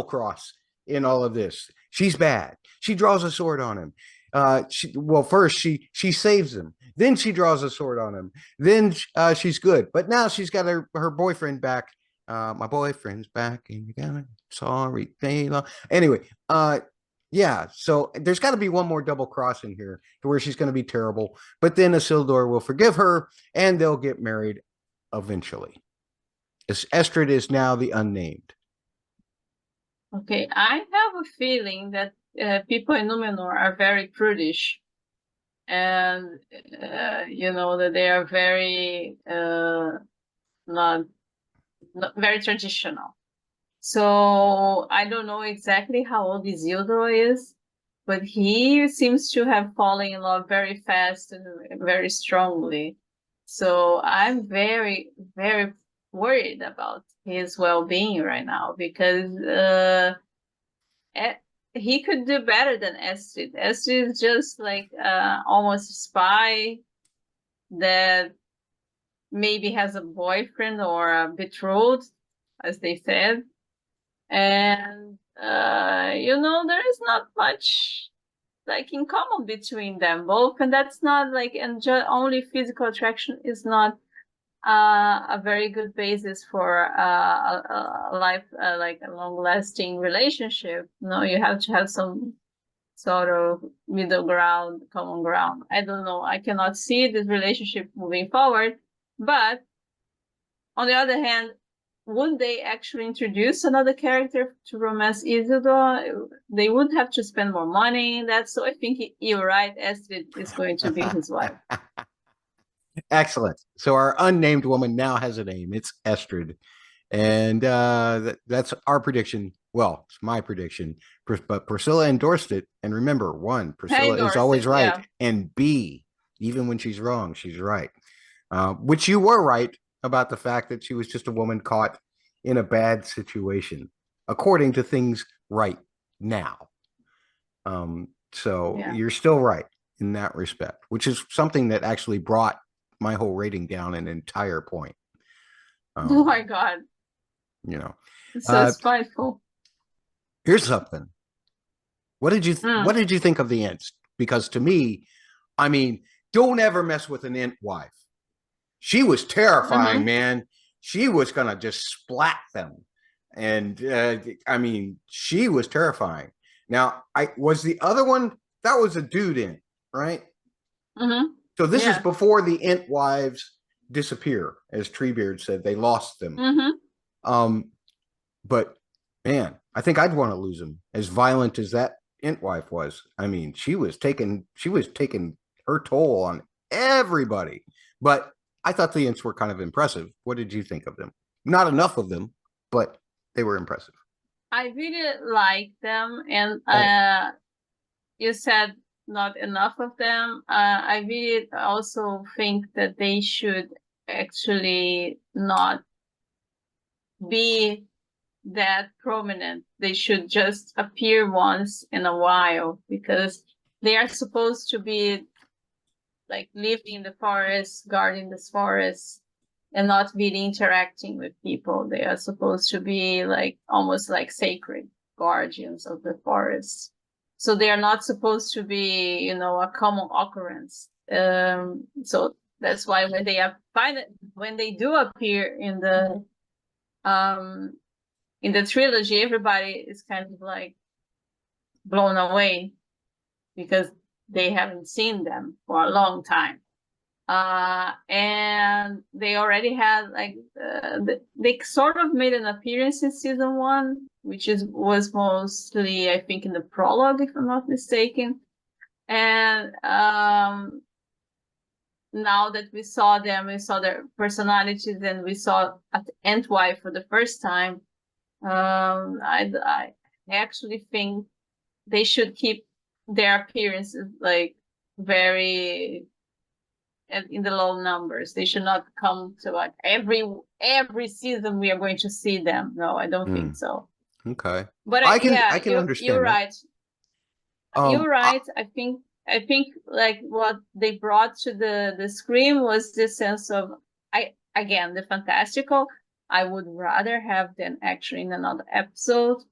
cross in all of this. She's bad. She draws a sword on him. First she saves him. Then she draws a sword on him. Then she's good. But now she's got her boyfriend back. My boyfriend's back, and you got sorry. Anyway, yeah, so there's got to be one more double cross in here to where she's going to be terrible. But then Isildur will forgive her, and they'll get married eventually. Estrid is now the unnamed. Okay, I have a feeling that people in Númenor are very prudish, and that they are very not very traditional. So I don't know exactly how old Isildur is, but he seems to have fallen in love very fast and very strongly. So I'm very, very worried about his well-being right now, because he could do better than Estrid. Estrid is just like almost a spy that maybe has a boyfriend or a betrothed, as they said. And there is not much like in common between them both, and that's not like, and only physical attraction is not a very good basis for a life, like a long-lasting relationship. You have to have some sort of middle ground, common ground. I don't know. I cannot see this relationship moving forward, but on the other hand, would they actually introduce another character to romance Isildur? They would have to spend more money in that. So I think you're right. Estrid is going to be his wife. Excellent. So our unnamed woman now has a name. It's Estrid. And that's our prediction. Well, it's my prediction. But Priscilla endorsed it. And remember, one, Priscilla is always right. Yeah. And B, even when she's wrong, she's right. Which you were right about the fact that she was just a woman caught in a bad situation, according to things right now. So you're still right in that respect, which is something that actually brought my whole rating down an entire point. Oh my God. It's so spiteful. Here's something. What did you think of the Ents? Because to me, I mean, don't ever mess with an Ent wife. She was terrifying, man. She was gonna just splat them, and I mean, she was terrifying. Now, I was the other one that was a dude Ent, right? So this is before the Ent wives disappear, as Treebeard said. They lost them. But man, I think I'd want to lose him. As violent as that Ent wife was, I mean, she was taking her toll on everybody. But I thought the Ents were kind of impressive. What did you think of them? Not enough of them, but they were impressive. I really like them, and you said not enough of them. I really also think that they should actually not be that prominent. They should just appear once in a while, because they are supposed to be like living in the forest, guarding this forest, and not really interacting with people. They are supposed to be like almost like sacred guardians of the forest. So they are not supposed to be, a common occurrence. So that's why when they do appear in the trilogy, everybody is kind of like blown away, because they haven't seen them for a long time. And they already had like they sort of made an appearance in season 1, which was mostly, I think, in the prologue, if I'm not mistaken. And now that we saw them, we saw their personalities, and we saw an Entwife for the first time. I actually think they should keep their appearances like very in the low numbers. They should not come to like every season we are going to see them. No, I don't think so. Okay, but I can understand. You're right. You're right. I think like what they brought to the screen was this sense of again the fantastical. I would rather have them actually in another episode,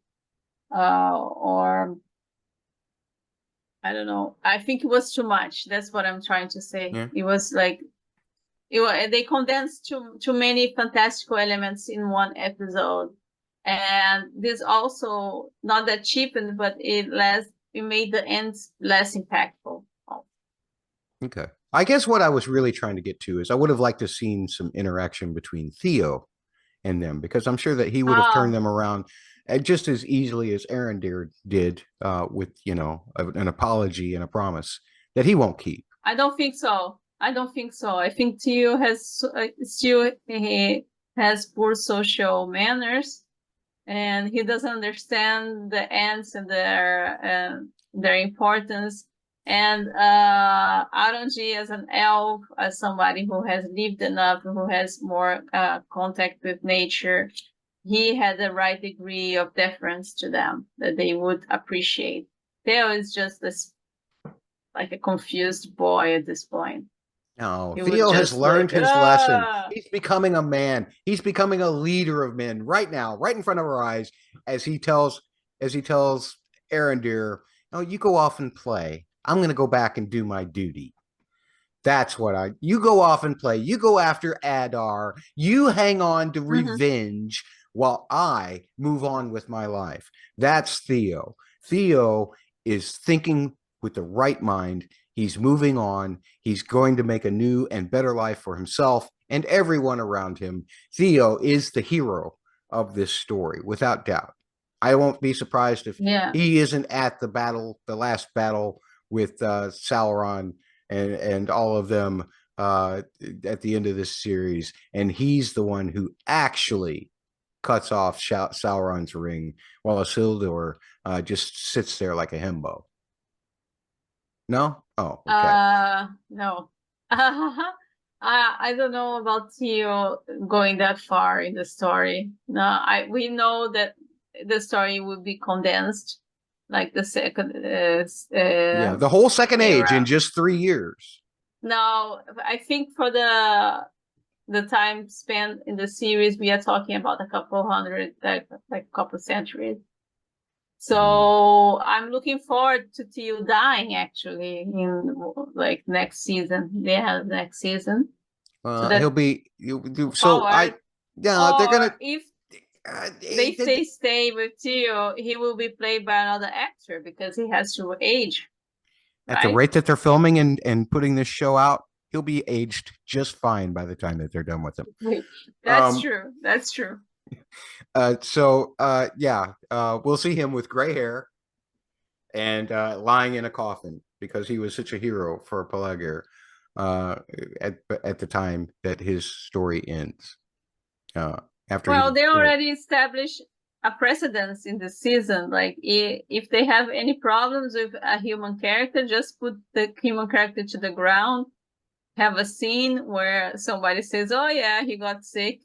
or I don't know. I think it was too much. That's what I'm trying to say. Yeah. It was like they condensed too many fantastical elements in one episode, and this also not that cheapened, but it made the ends less impactful. Okay. I guess what I was really trying to get to is I would have liked to have seen some interaction between Theo and them, because I'm sure that he would have turned them around just as easily as Arondir did, with, an apology and a promise that he won't keep. I don't think so. I think Theo he has poor social manners, and he doesn't understand the ants and their importance. And Arondir, as an elf, as somebody who has lived enough, who has more contact with nature, he had the right degree of deference to them that they would appreciate. Theo is just like a confused boy at this point. No, Theo has learned his lesson. He's becoming a man. He's becoming a leader of men right now, right in front of our eyes, as he tells Arondir, "Oh, you go off and play. I'm going to go back and do my duty." That's what you go off and play. You go after Adar. You hang on to revenge while I move on with my life. That's Theo. Theo is thinking with the right mind. He's moving on. He's going to make a new and better life for himself and everyone around him. Theo is the hero of this story, without doubt. I won't be surprised if he isn't at the last battle with Sauron and all of them at the end of this series, and he's the one who actually cuts off Sauron's ring while Isildur just sits there like a himbo. No? Oh, okay. No. I don't know about Theo going that far in the story. No, we know that the story will be condensed, like the second. The whole second age in just 3 years. No, I think for the time spent in the series, we are talking about a couple hundred, like a couple centuries. So I'm looking forward to Theo dying actually in like next season. They have next season. So he'll be so I they're gonna if they stay with Theo, he will be played by another actor because he has to age. At the rate that they're filming and putting this show out, he'll be aged just fine by the time that they're done with him. That's true. That's true. We'll see him with gray hair and lying in a coffin because he was such a hero for Pelargir at the time that his story ends. They already established a precedence in the season. Like if they have any problems with a human character, just put the human character to the ground. Have a scene where somebody says, "Oh yeah, he got sick."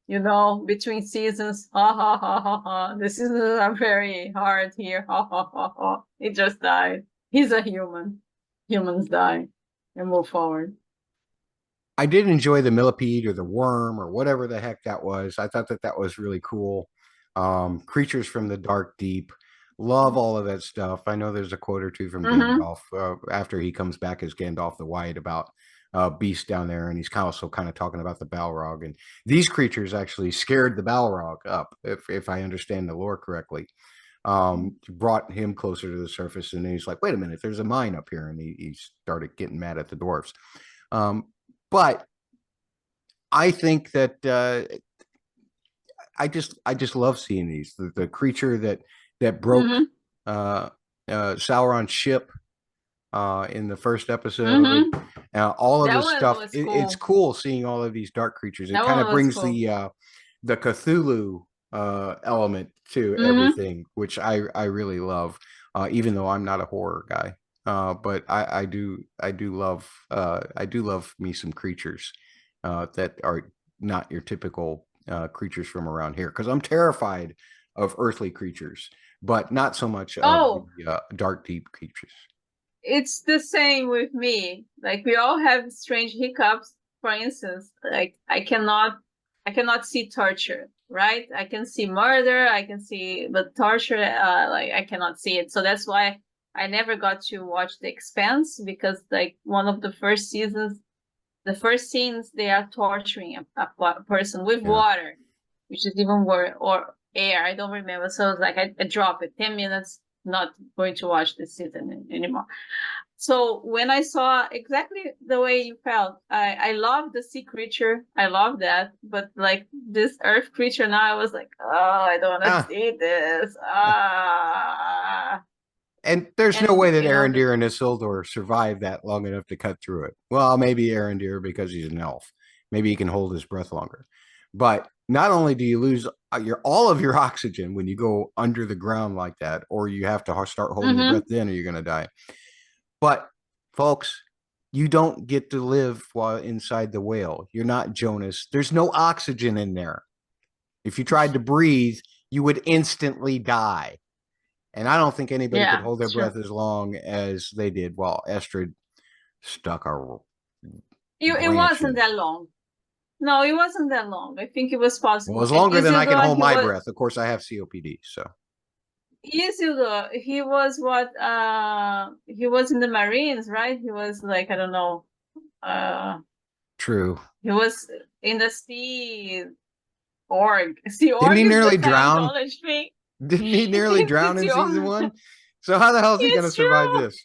Between seasons, ha ha ha ha ha. The seasons are very hard here, ha ha ha ha. He just died. He's a human. Humans die and move forward. I did enjoy the millipede or the worm or whatever the heck that was. I thought that was really cool. Creatures from the dark deep. Love all of that stuff. I know there's a quote or two from Gandalf after he comes back as Gandalf the White about beast down there, and he's also kind of talking about the Balrog, and these creatures actually scared the Balrog up, if I understand the lore correctly. Brought him closer to the surface, and then he's like, wait a minute, there's a mine up here, and he started getting mad at the dwarves. But I think that I just love seeing these. The creature that broke Sauron's ship in the first episode. All of this stuff. Cool. It's cool seeing all of these dark creatures. It kind of brings the Cthulhu element to everything, which I really love. Even though I'm not a horror guy, but I do love me some creatures that are not your typical creatures from around here, because I'm terrified of earthly creatures, but not so much of the dark deep creatures. It's the same with me. Like, we all have strange hiccups. For instance, like I cannot see torture, right? I can see murder, I can see, but torture, like I cannot see it. So that's why I never got to watch The Expanse, because like one of the first seasons, the first scenes, they are torturing a person with water, which is even worse, or air. I don't remember. So it's like I drop it 10 minutes, not going to watch this season anymore. So when I saw exactly the way you felt, I love the sea creature. I love that. But like this earth creature now, I was like, oh, I don't want to see this. And there's no way that Arondir and Isildur survived that long enough to cut through it. Well, maybe Arondir because he's an elf. Maybe he can hold his breath longer. But not only do you lose all of your oxygen when you go under the ground like that, or you have to start holding your breath then, or you're going to die. But folks, you don't get to live while inside the whale. You're not Jonas. There's no oxygen in there. If you tried to breathe, you would instantly die. And I don't think anybody could hold their breath as long as they did while Estrid stuck our. It wasn't that long. No, it wasn't that long. I think it was possible. Well, it was longer than I can hold my breath. Of course, I have COPD, so. Isildur, he was what? He was in the Marines, right? He was like, I don't know. True. He was in the Sea Org. Sea Org. Didn't he nearly drown? Didn't he nearly drown in season 1? So how the hell is he going to survive this?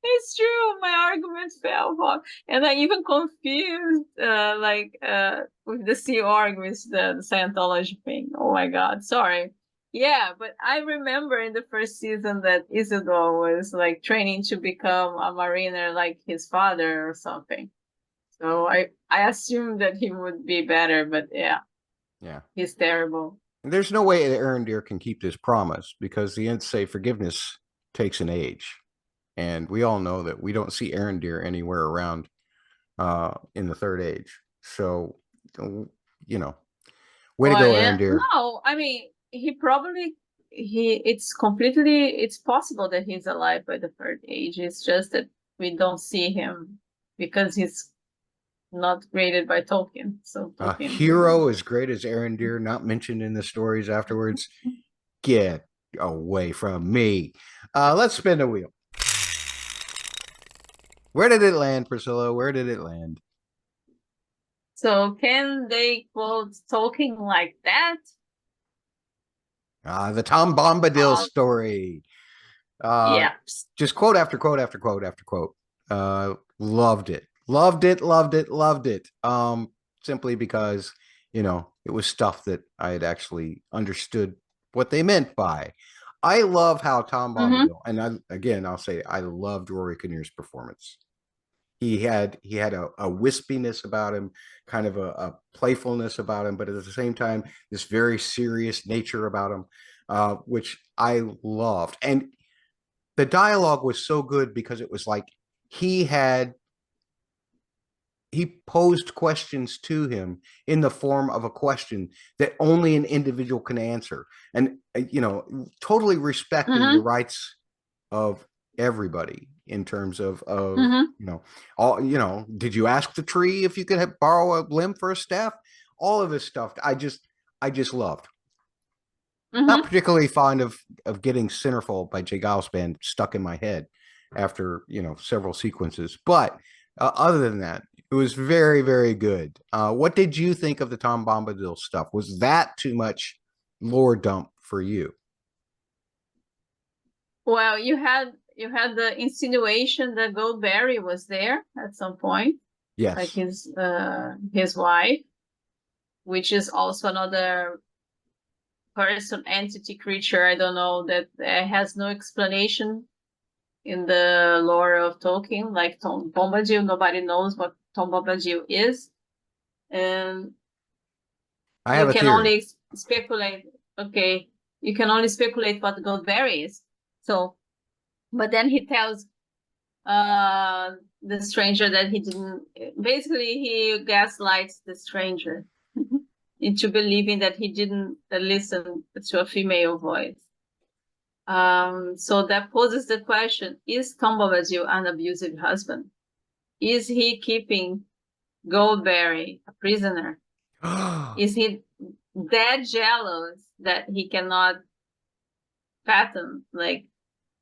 It's true. My argument fell off, and I even confused, with the Sea Org with the Scientology thing. Oh my God, sorry. Yeah, but I remember in the first season that Isildur was like training to become a mariner like his father or something. So I assumed that he would be better, but yeah, he's terrible. There's no way that Arondir can keep this promise, because the Ents say forgiveness takes an age. And we all know that we don't see Arondir anywhere around in the Third Age. So, way to go, Arondir. No, I mean, it's possible that he's alive by the Third Age. It's just that we don't see him because he's not created by Tolkien. So a hero as great as Arondir, not mentioned in the stories afterwards. Get away from me. Let's spin the wheel. Where did it land, Priscilla? Where did it land? So can they quote Tolkien like that? The Tom Bombadil story. Just quote after quote after quote after quote. Loved it. Loved it, loved it, loved it. Simply because, it was stuff that I had actually understood what they meant by. I love how Tom Bombadil, and I'll say I loved Rory Kinnear's performance. He had a wispiness about him, kind of a playfulness about him, but at the same time, this very serious nature about him, which I loved. And the dialogue was so good because it was like he posed questions to him in the form of a question that only an individual can answer. And, totally respecting the rights of everybody in terms of did you ask the tree if you could borrow a limb for a staff? All of this stuff I just loved. Not particularly fond of getting Centerfold by Jay Galspan stuck in my head after several sequences, but other than that, it was very, very good. What did you think of the Tom Bombadil stuff? Was that too much lore dump for you? Well, you had the insinuation that Goldberry was there at some point. Yes. Like his wife, which is also another person, entity, creature, I don't know, that has no explanation in the lore of Tolkien, like Tom Bombadil. Nobody knows what Tom Bombadil is. And you can only speculate. Okay, you can only speculate what Goldberry is. So But then he tells the stranger that he didn't. Basically, he gaslights the stranger into believing that he didn't listen to a female voice. So that poses the question: is Tom Bombadil an abusive husband? Is he keeping Goldberry a prisoner? Is he that jealous that he cannot fathom like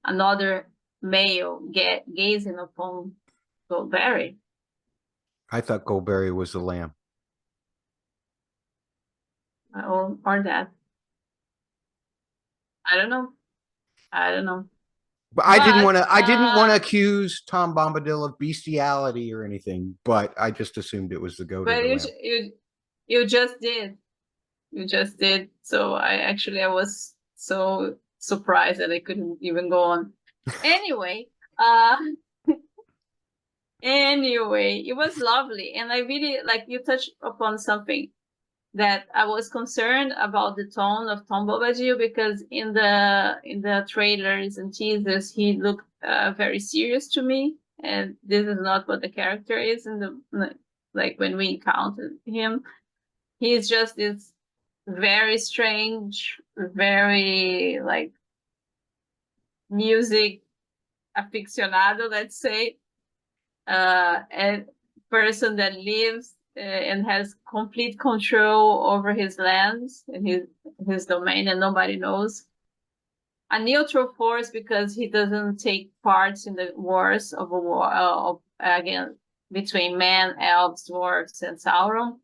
another male gazing upon Goldberry? I thought Goldberry was the lamb. Or that. I don't know. But I didn't want to accuse Tom Bombadil of bestiality or anything, but I just assumed it was the goat. But you just did. You just did. So I was so surprised that I couldn't even go on. Anyway, anyway, it was lovely. And I really like you touched upon something that I was concerned about the tone of Tom Bombadil, because in the trailers and teasers he looked very serious to me, and this is not what the character is in the like when we encountered him. He's just this very strange, very like music aficionado, let's say, and person that lives and has complete control over his lands and his domain, and nobody knows. A neutral force because he doesn't take part in the wars of a war again between men, elves, dwarves, and Sauron.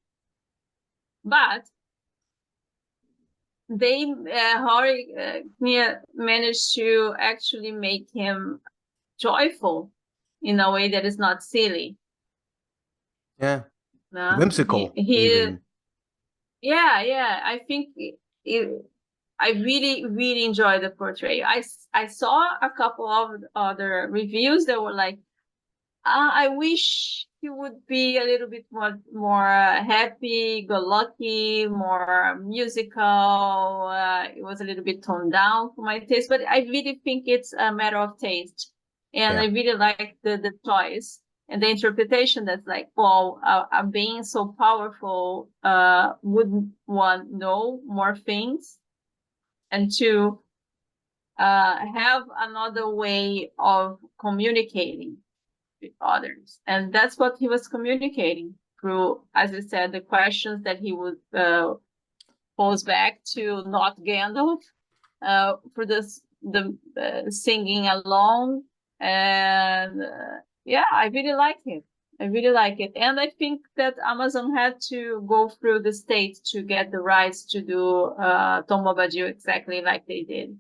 But they managed to actually make him joyful in a way that is not silly. Yeah. Whimsical. Even. Yeah. I think I really enjoyed the portrayal. I saw a couple of other reviews that were like, I wish he would be a little bit more happy-go-lucky, more musical. It was a little bit toned down for my taste, but I really think it's a matter of taste, and I really like the choice and the interpretation. That's like, well, a being so powerful, wouldn't one know more things, and to have another way of communicating with others. And that's what he was communicating through, as I said, the questions that he would pose back to not Gandalf, for the singing along. And yeah, I really like it. And I think that Amazon had to go through the state to get the rights to do Tom Bombadil exactly like they did.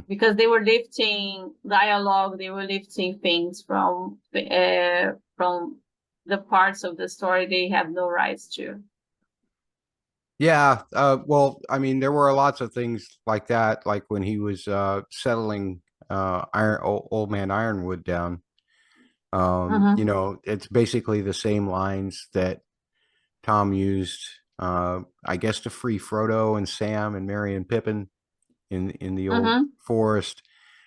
Because they were lifting dialogue, they were lifting things from the parts of the story they have no rights to. Yeah, well, I mean, there were lots of things like that, like when he was settling Old Man Ironwood down. You know, it's basically the same lines that Tom used, I guess, to free Frodo and Sam and Merry and Pippin in the old forest.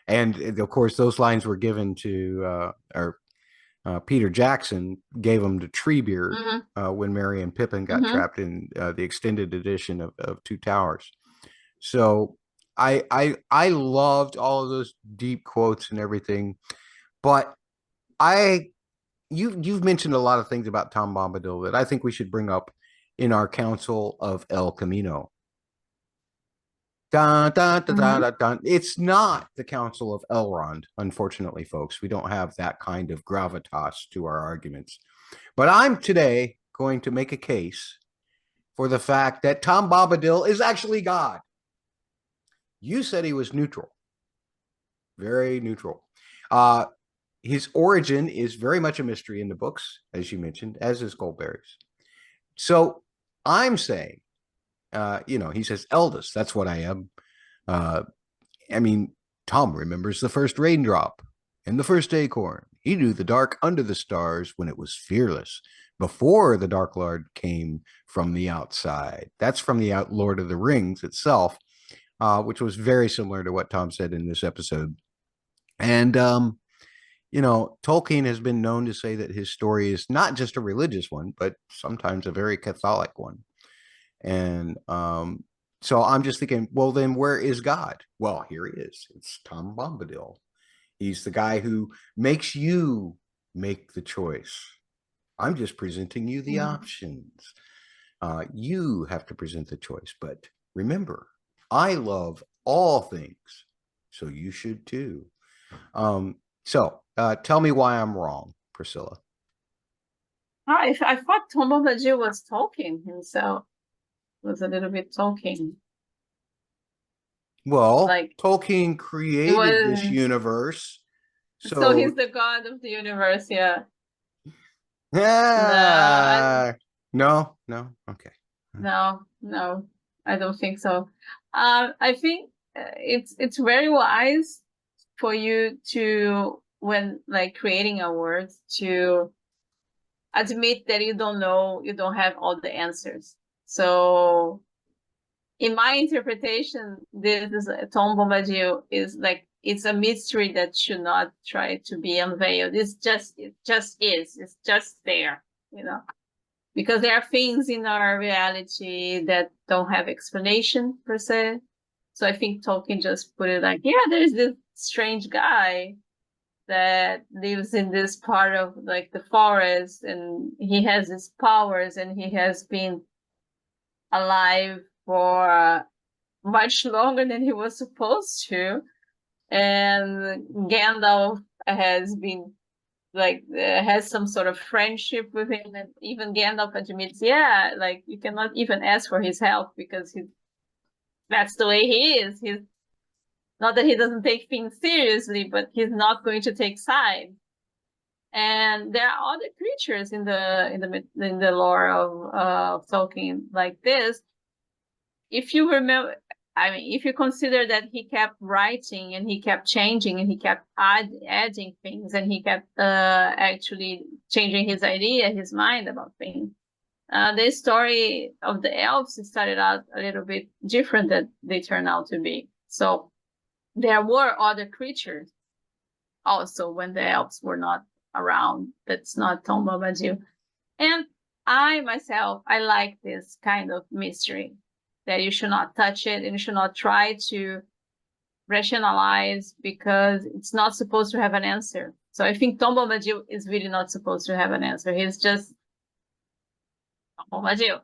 And of course, those lines were given to Peter Jackson gave them to Treebeard when Merry and Pippin got trapped in the extended edition of Two Towers. So I loved all of those deep quotes and everything, but you've mentioned a lot of things about Tom Bombadil that I think we should bring up in our Council of El Camino. Dun, dun, dun, dun, dun, dun. It's not the Council of Elrond, unfortunately, folks. We don't have that kind of gravitas to our arguments. But I'm today going to make a case for the fact that Tom Bombadil is actually God. You said he was neutral. Very neutral. His origin is very much a mystery in the books, as you mentioned, as is Goldberry's. So I'm saying, you know, he says, eldest, that's what I am. I mean, Tom remembers the first raindrop and the first acorn. He knew the dark under the stars when it was fearless, before the Dark Lord came from the outside. That's from the Lord of the Rings itself, which was very similar to what Tom said in this episode. And you know, Tolkien has been known to say that his story is not just a religious one, but sometimes a very Catholic one. And so I'm just thinking, well, then where is God? Well, here he is. It's Tom Bombadil. He's the guy who makes you make the choice. I'm just presenting you the options. You have to present the choice. But remember, I love all things, so you should too. So tell me why I'm wrong, Priscilla. I thought Tom Bombadil was Tolkien himself. Was a little bit Tolkien. Well, Like Tolkien created this universe. So he's the god of the universe, yeah. No, okay. No, I don't think so. I think it's very wise for you to, when like creating a word, to admit that you don't know, you don't have all the answers. So in my interpretation, this is Tom Bombadil is like, it's a mystery that should not try to be unveiled. It just is. It's just there, you know, because there are things in our reality that don't have explanation per se. So I think Tolkien just put it like, yeah, there's this strange guy that lives in this part of like the forest, and he has his powers, and he has been alive for much longer than he was supposed to. And Gandalf has been like has some sort of friendship with him, and even Gandalf admits, yeah, like you cannot even ask for his help because that's the way he is. He's not that he doesn't take things seriously, but he's not going to take sides. And there are other creatures in the lore of Tolkien like this. If you remember, I mean, if you consider that he kept writing and he kept changing and he kept adding things and he kept actually changing his idea, his mind about things. The story of the elves started out a little bit different than they turned out to be. So there were other creatures also when the elves were not around. That's not Tom Bombadil. And I myself, I like this kind of mystery, that you should not touch it and you should not try to rationalize, because it's not supposed to have an answer. So I think Tom Bombadil is really not supposed to have an answer. He's just Tom Bombadil.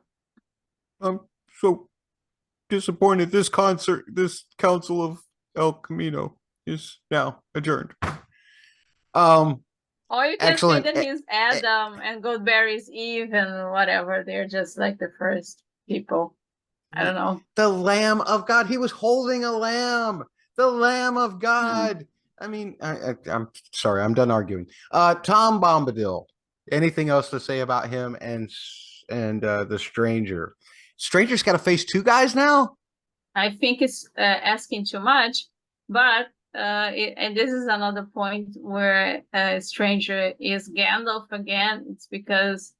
I'm so disappointed. This council of El Camino is now adjourned. Or you can say that he's Adam and Goldberry's Eve and whatever. They're just like the first people. I don't know. The Lamb of God. He was holding a lamb. The Lamb of God. I mean, I'm sorry. I'm done arguing. Tom Bombadil. Anything else to say about him and the stranger? Stranger's got to face two guys now. I think it's asking too much, but and this is another point where Stranger is Gandalf again. It's because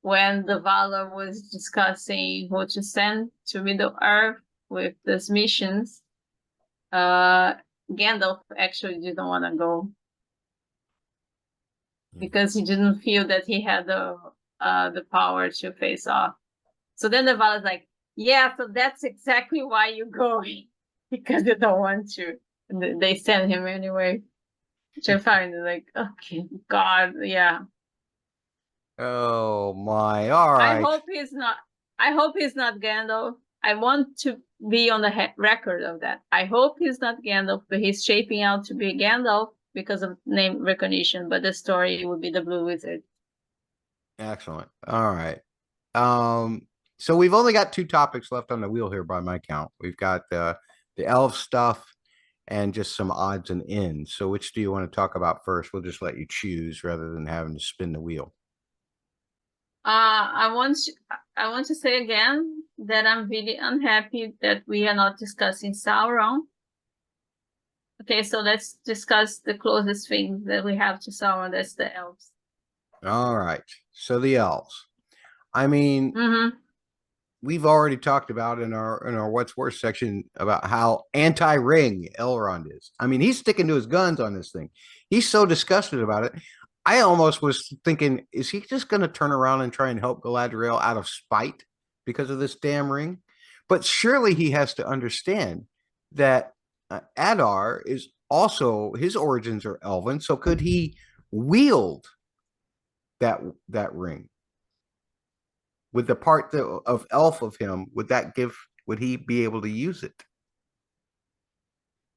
when the Valar was discussing who to send to Middle Earth with these missions, Gandalf actually didn't want to go because he didn't feel that he had the power to face off. So then the Valar's like, yeah, so that's exactly why you're going, because you don't want to. And they send him anyway, which I find like, okay, God, yeah. Oh my! All right. I hope he's not Gandalf. I want to be on the record of that. I hope he's not Gandalf, but he's shaping out to be Gandalf because of name recognition. But the story would be the Blue Wizard. Excellent. All right. So we've only got two topics left on the wheel here by my count. We've got the elf stuff and just some odds and ends. So which do you want to talk about first? We'll just let you choose rather than having to spin the wheel. I want to say again that I'm really unhappy that we are not discussing Sauron. Okay, so let's discuss the closest thing that we have to Sauron. That's the elves. All right. So the elves. I mean, we've already talked about in our What's Worse section about how anti-ring Elrond is. I mean, he's sticking to his guns on this thing. He's so disgusted about it. I almost was thinking, is he just going to turn around and try and help Galadriel out of spite because of this damn ring? But surely he has to understand that Adar is also, his origins are elven. So could he wield that ring? With the part of elf of him, would he be able to use it?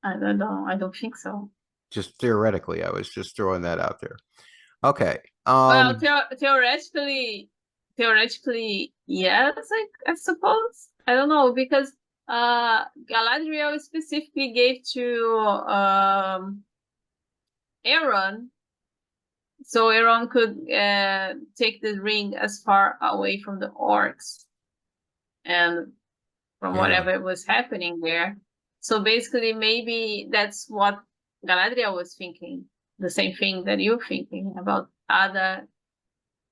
I don't know. I don't think so. Just theoretically, I was just throwing that out there. Okay. Well, theoretically, yes, I suppose. I don't know, because Galadriel specifically gave to Aaron, so Aaron could take the ring as far away from the orcs and from whatever was happening there. So basically, maybe that's what Galadriel was thinking. The same thing that you're thinking about other.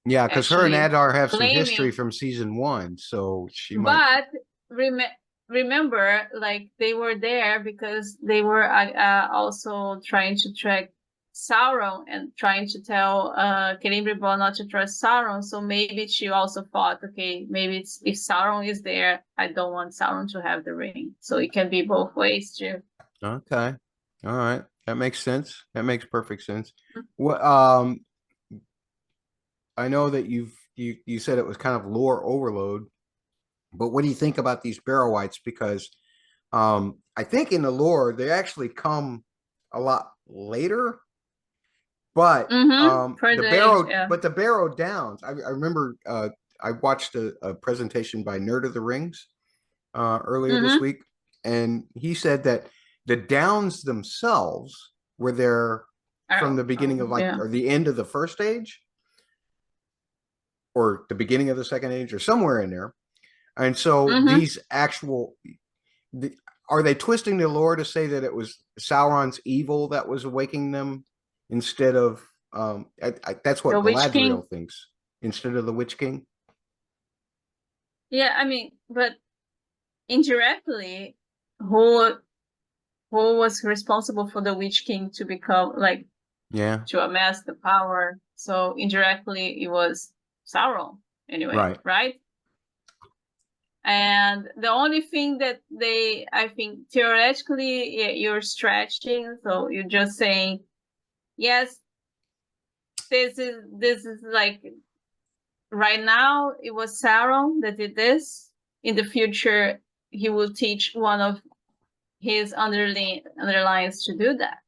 Yeah, because her and Adar have some history from season 1, so she might. But remember, like, they were there because they were also trying to track Sauron and trying to tell Celebrimbor not to trust Sauron. So maybe she also thought, okay, maybe if Sauron is there, I don't want Sauron to have the ring. So it can be both ways too. Okay, all right, that makes sense. That makes perfect sense. What I know that you said it was kind of lore overload, but what do you think about these Barrow-wights? Because I think in the lore they actually come a lot later. But the Barrow Downs. I remember I watched a presentation by Nerd of the Rings earlier this week, and he said that the Downs themselves were there from the beginning of or the end of the first age, or the beginning of the second age, or somewhere in there. And so these actual, are they twisting the lore to say that it was Sauron's evil that was awakening them instead of that's what Galadriel thinks, instead of the Witch King? Yeah, I mean, but indirectly, who was responsible for the Witch King to become to amass the power? So indirectly, it was Sauron anyway, right? And the only thing that I think theoretically, you're stretching, so you're just saying, yes, this is like, right now it was Sauron that did this. In the future, he will teach one of his underlings to do that.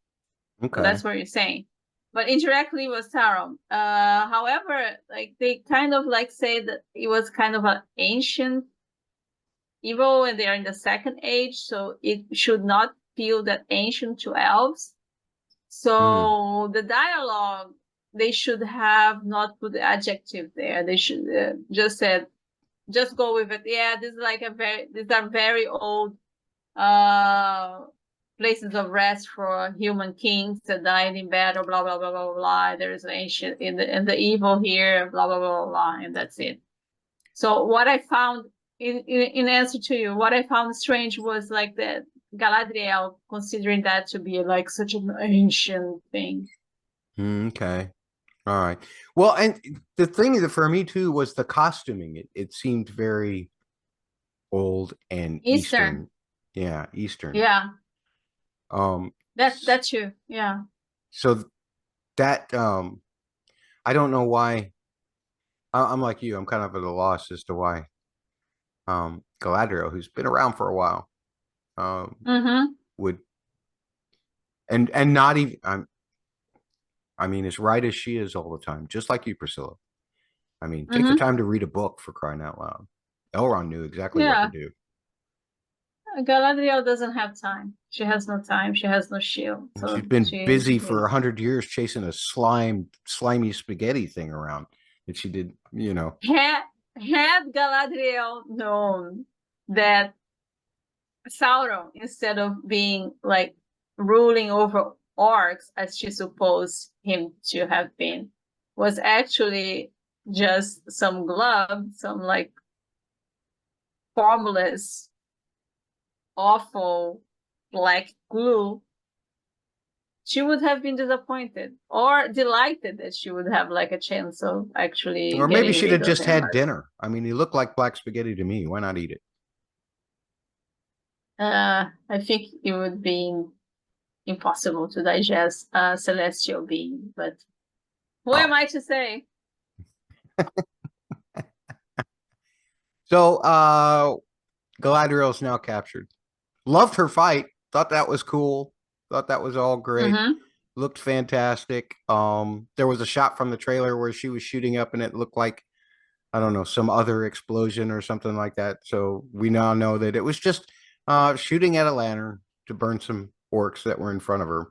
Okay, so that's what you're saying. But indirectly, it was Sauron. However, like, they kind of like say that it was kind of an ancient evil, and they are in the second age, so it should not feel that ancient to elves. So the dialogue, they should have not put the adjective there. They should just said, just go with it. Yeah, this is these are very old places of rest for human kings that died in battle, blah blah blah blah blah. There is ancient in the evil here, blah blah blah blah, and that's it. So what I found in answer to you, what I found strange was like that Galadriel considering that to be like such an ancient thing. Okay. All right. Well, and the thing that for me too was the costuming. It seemed very old and Eastern. Yeah, Eastern. Yeah. That's true. Yeah. So that I don't know why. I'm like you. I'm kind of at a loss as to why Galadriel, who's been around for a while, would and not even. I mean, as right as she is all the time, just like you, Priscilla. I mean, take the time to read a book, for crying out loud. Elrond knew exactly what to do. Galadriel doesn't have time. She has no time. She has no shield. So she's been busy for 100 years chasing a slimy spaghetti thing around that she did, Had Galadriel known that Sauron, instead of being like ruling over orcs as she supposed him to have been, was actually just some glove, some like formless, awful black glue, she would have been disappointed or delighted that she would have like a chance of actually. Or maybe she'd have just had him. dinner. I mean, he looked like black spaghetti to me. Why not eat it? I think it would be impossible to digest a celestial being, but who am I to say? So Galadriel's now captured. Loved her fight. Thought that was cool. Thought that was all great. Looked fantastic. There was a shot from the trailer where she was shooting up and it looked like, I don't know, some other explosion or something like that. So we now know that it was just shooting at a lantern to burn some orcs that were in front of her.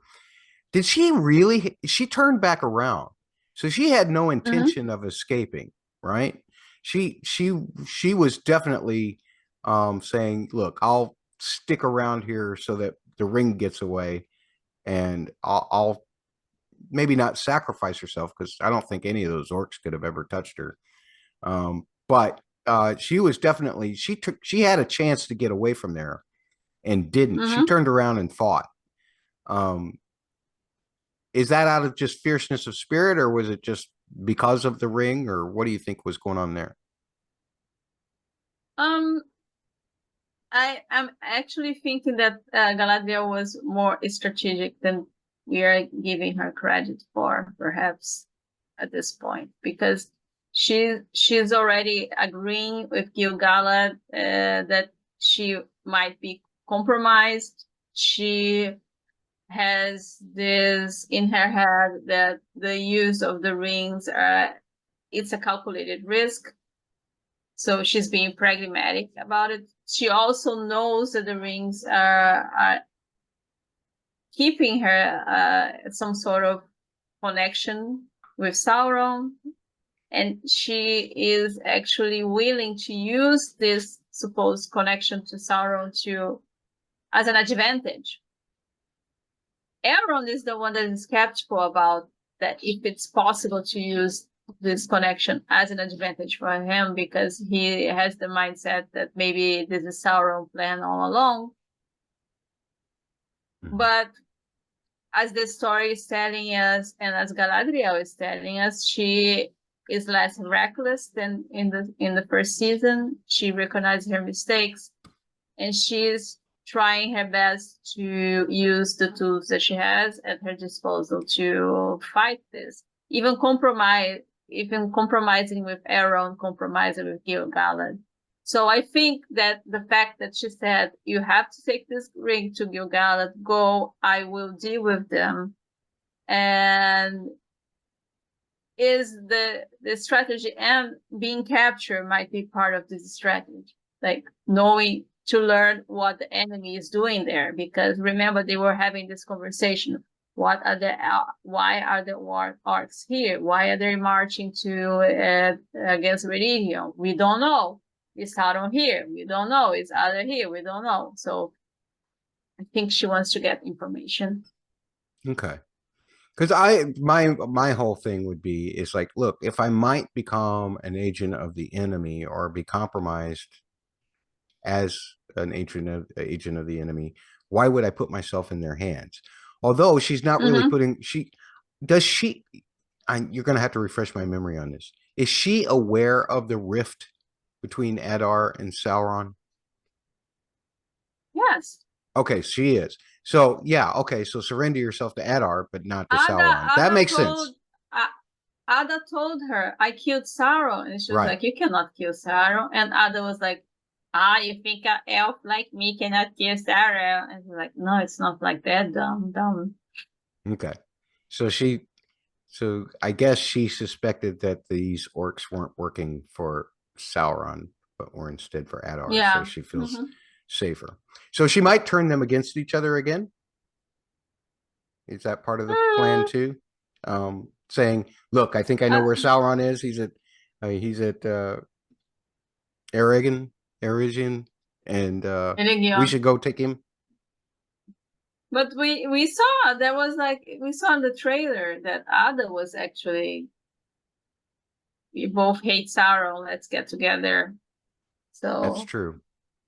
Did she really? She turned back around. So she had no intention of escaping, right? She was definitely saying, look, I'll stick around here so that the ring gets away, and I'll maybe not sacrifice herself, because I don't think any of those orcs could have ever touched her. But she was definitely, she had a chance to get away from there and didn't. She turned around and fought. Is that out of just fierceness of spirit, or was it just because of the ring, or what do you think was going on there? I am actually thinking that Galadriel was more strategic than we are giving her credit for, perhaps, at this point, because she's already agreeing with Gil-galad that she might be compromised. She has this in her head that the use of the rings it's a calculated risk. So she's being pragmatic about it. She also knows that the rings are keeping her some sort of connection with Sauron, and she is actually willing to use this supposed connection to Sauron as an advantage. Elrond is the one that is skeptical about that, if it's possible to use this connection as an advantage for him, because he has the mindset that maybe this is Sauron plan all along. But as the story is telling us, and as Galadriel is telling us, she is less reckless than in the first season. She recognizes her mistakes, and she's trying her best to use the tools that she has at her disposal to fight this. Even compromising with Elrond, compromising with Gil-galad. So I think that the fact that she said, you have to take this ring to Gil-galad, go, I will deal with them, and is the strategy, and being captured might be part of this strategy, like knowing to learn what the enemy is doing there, because remember, they were having this conversation. Why are the orcs here? Why are they marching against Meridian? We don't know. Is Sauron here? We don't know. Is Adar here? We don't know. So I think she wants to get information. Okay. Because my whole thing would be, is like, look, if I might become an agent of the enemy or be compromised as an agent of the enemy, why would I put myself in their hands? Although she's not really putting, you're going to have to refresh my memory on this. Is she aware of the rift between Adar and Sauron? Yes. Okay, she is. So yeah, okay, so surrender yourself to Adar, but not to Sauron. That makes sense. Ada told her, I killed Sauron. And she was like, you cannot kill Sauron. And Ada was like, you think an elf like me cannot kill Sauron? And she's like, no, it's not like that, dumb. Okay. So I guess she suspected that these orcs weren't working for Sauron, but were instead for Adar. Yeah. So she feels safer. So she might turn them against each other again. Is that part of the plan too? Saying, look, I think I know where Sauron is. He's at Eregion, and we should go take him. But we saw in the trailer that Ada was actually, we both hate Sauron, let's get together. So that's true.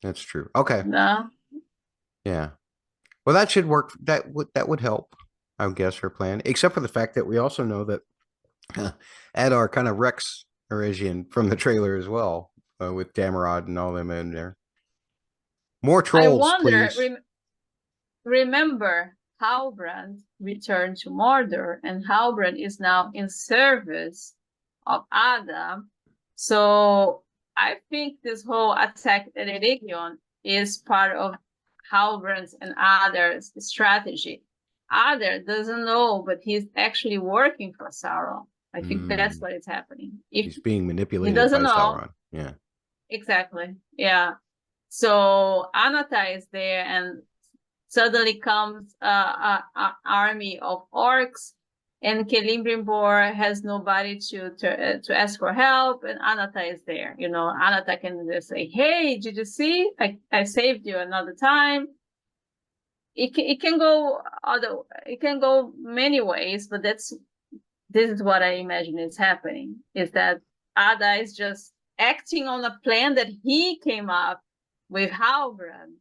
That's true. Okay. No. Yeah. Well, that should work. That would help, I would guess, her plan. Except for the fact that we also know that Adar kind of wrecks Oresian from the trailer as well, with Damarod and all them in there. More I trolls, wonder, please. remember, Halbrand returned to Mordor, and Halbrand is now in service of Adam. So I think this whole attack at Eregion is part of Halbrand's and Adar's strategy. Adar doesn't know, but he's actually working for Sauron. I think that's what is happening. He's being manipulated he doesn't by know, Sauron. Yeah. Exactly. Yeah. So Anata is there, and suddenly comes an army of orcs, and Celebrimbor has nobody to ask for help, and Anata is there. You know, Anata can just say, "Hey, did you see? I saved you another time." It can go many ways, but this is what I imagine is happening: is that Ada is just acting on a plan that he came up with Halbrand,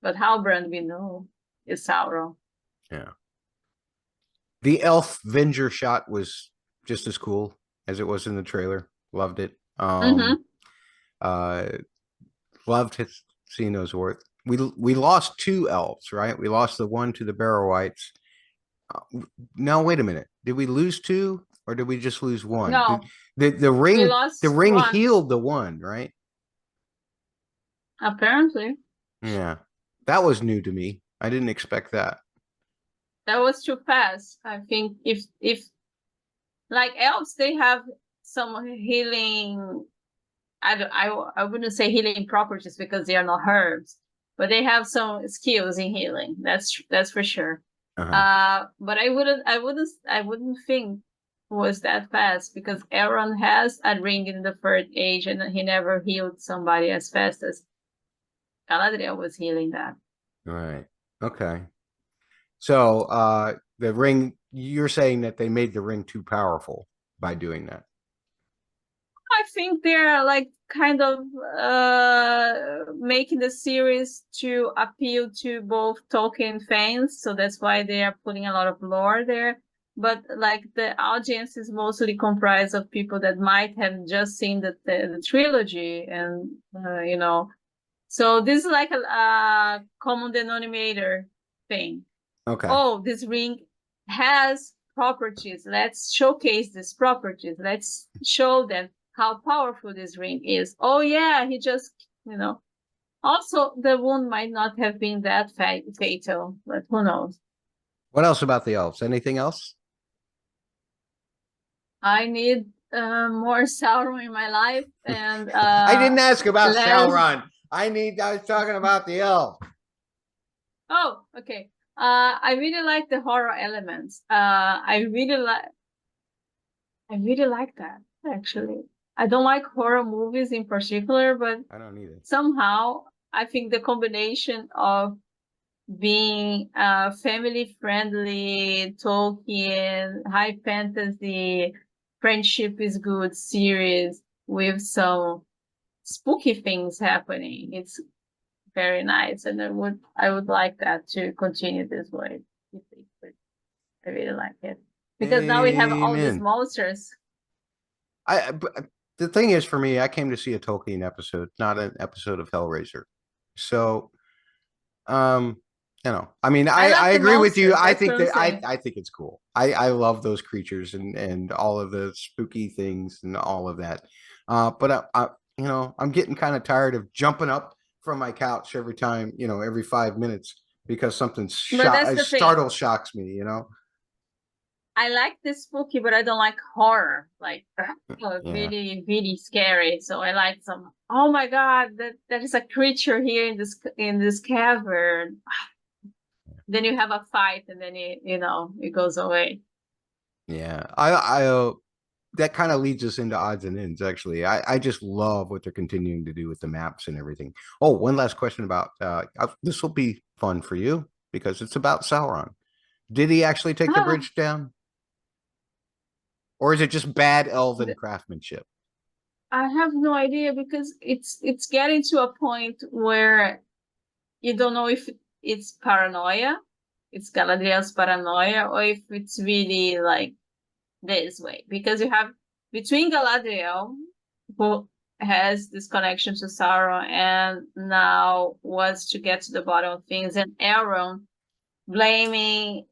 but Halbrand we know is Sauron. Yeah. The elf Venger shot was just as cool as it was in the trailer. Loved it. Loved seeing those worth. We lost 2 elves, right? We lost the one to the Barrow-wights. Now wait a minute. Did we lose 2 or did we just lose 1? No, the ring one. healed the one, right? Apparently. Yeah. That was new to me. I didn't expect that. That was too fast. I think if like elves, they have some healing. I wouldn't say healing properties because they are not herbs, but they have some skills in healing. That's for sure. But I wouldn't think it was that fast, because Elrond has a ring in the third age, and he never healed somebody as fast as Galadriel was healing that. Right. Okay. So the ring, you're saying that they made the ring too powerful by doing that? I think they're like kind of making the series to appeal to both Tolkien fans, so that's why they are putting a lot of lore there. But like the audience is mostly comprised of people that might have just seen the trilogy, and you know, so this is like a common denominator thing. Okay. Oh, this ring has properties. Let's showcase these properties. Let's show them how powerful this ring is. Oh yeah, he just, you know. Also, the wound might not have been that fatal, but who knows? What else about the elves? Anything else? I need more Sauron in my life, and I didn't ask about Sauron. I was talking about the elf. Oh, okay. I really like the horror elements. I really like that, actually. I don't like horror movies in particular, but I don't either. Somehow I think the combination of being a family-friendly Tolkien, high fantasy, friendship is good series with some spooky things happening, it's very nice, and I would like that to continue this way. I really like it, because now we have all these monsters. The thing is, for me, I came to see a Tolkien episode, not an episode of Hellraiser. So, you know, I mean, I agree with you. I think that I think it's cool. I love those creatures and all of the spooky things and all of that. But you know, I'm getting kind of tired of jumping up from my couch every time, you know, every 5 minutes because something startle shocks me, you know. I like this spooky, but I don't like horror, like really, really scary. So I like some. Oh my god, that is a creature here in this cavern. Then you have a fight, and then it goes away. Yeah, I that kind of leads us into odds and ends. Actually, I just love what they're continuing to do with the maps and everything. Oh, one last question about this will be fun for you because it's about Sauron. Did he actually take the bridge down? Or is it just bad elven craftsmanship? I have no idea, because it's getting to a point where you don't know if it's paranoia, it's Galadriel's paranoia, or if it's really like this way. Because you have between Galadriel, who has this connection to Sauron and now wants to get to the bottom of things, and Elrond blaming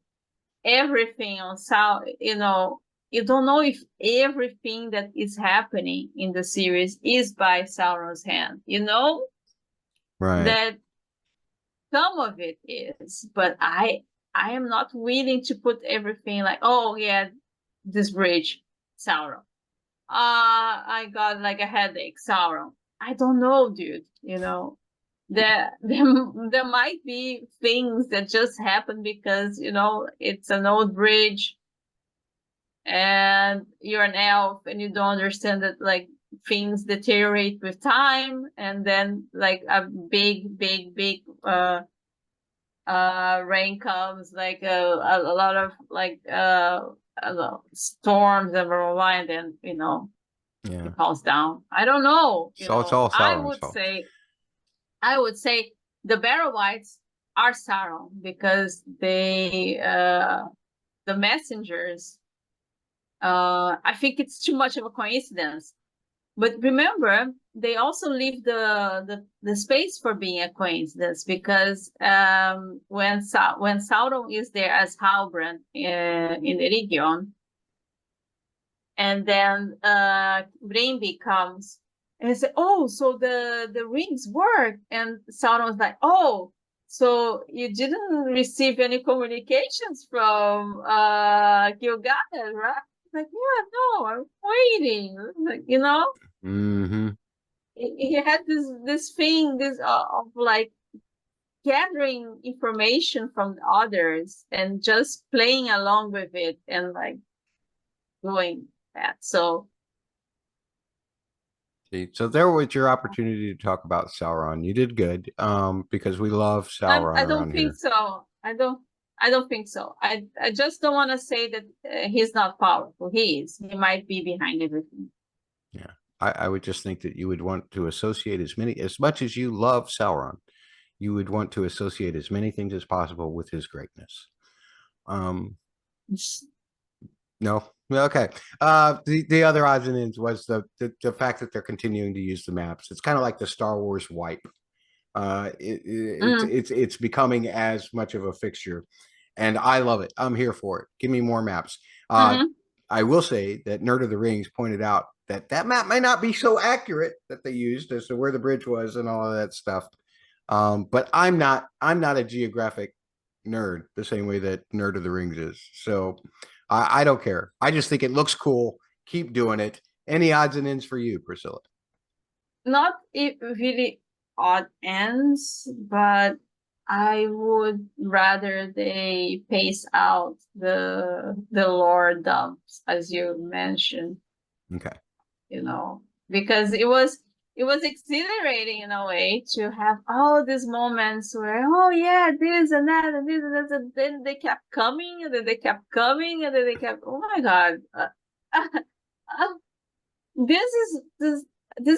everything on Sauron. You don't know if everything that is happening in the series is by Sauron's hand. Right. That some of it is, but I am not willing to put everything like, oh yeah, this bridge, Sauron. I got like a headache, Sauron. I don't know, dude. There might be things that just happen because it's an old bridge, and you're an elf, and you don't understand that like things deteriorate with time, and then like a big rain comes, like a lot of like storms and blah, blah, blah, and then it falls down. I don't know. So it's all Sauron's fault. I would say the Barrow Whites are Sauron, because the messengers. I think it's too much of a coincidence. But remember, they also leave the space for being a coincidence, because when Sauron is there as Halbrand in Erigion, and then Brimby comes and says, "Oh, so the rings work," and Sauron's like, "Oh, so you didn't receive any communications from Gil-galad, right?" Like, yeah, no, I'm waiting. Like, Mm-hmm. he had this thing, of like gathering information from others and just playing along with it and like doing that. So there was your opportunity to talk about Sauron. You did good, because we love Sauron I don't around think here. so. I don't think so. I just don't want to say that he's not powerful. He is. He might be behind everything. Yeah, I would just think that you would want to associate as much as you love Sauron, you would want to associate as many things as possible with his greatness. No, okay. The other odds and ends was the fact that they're continuing to use the maps. It's kind of like the Star Wars wipe. It's becoming as much of a fixture, and I love it. I'm here for it. Give me more maps. I will say that Nerd of the Rings pointed out that map may not be so accurate that they used as to where the bridge was and all of that stuff. But I'm not a geographic nerd the same way that Nerd of the Rings is. So I don't care. I just think it looks cool. Keep doing it. Any odds and ends for you, Priscilla? Not really odd ends, but I would rather they pace out the lore dumps, as you mentioned. Okay. Because it was exhilarating in a way to have all these moments where, oh yeah, this and that and this and that, and then they kept coming, and then they kept coming, and then they kept, oh my god, this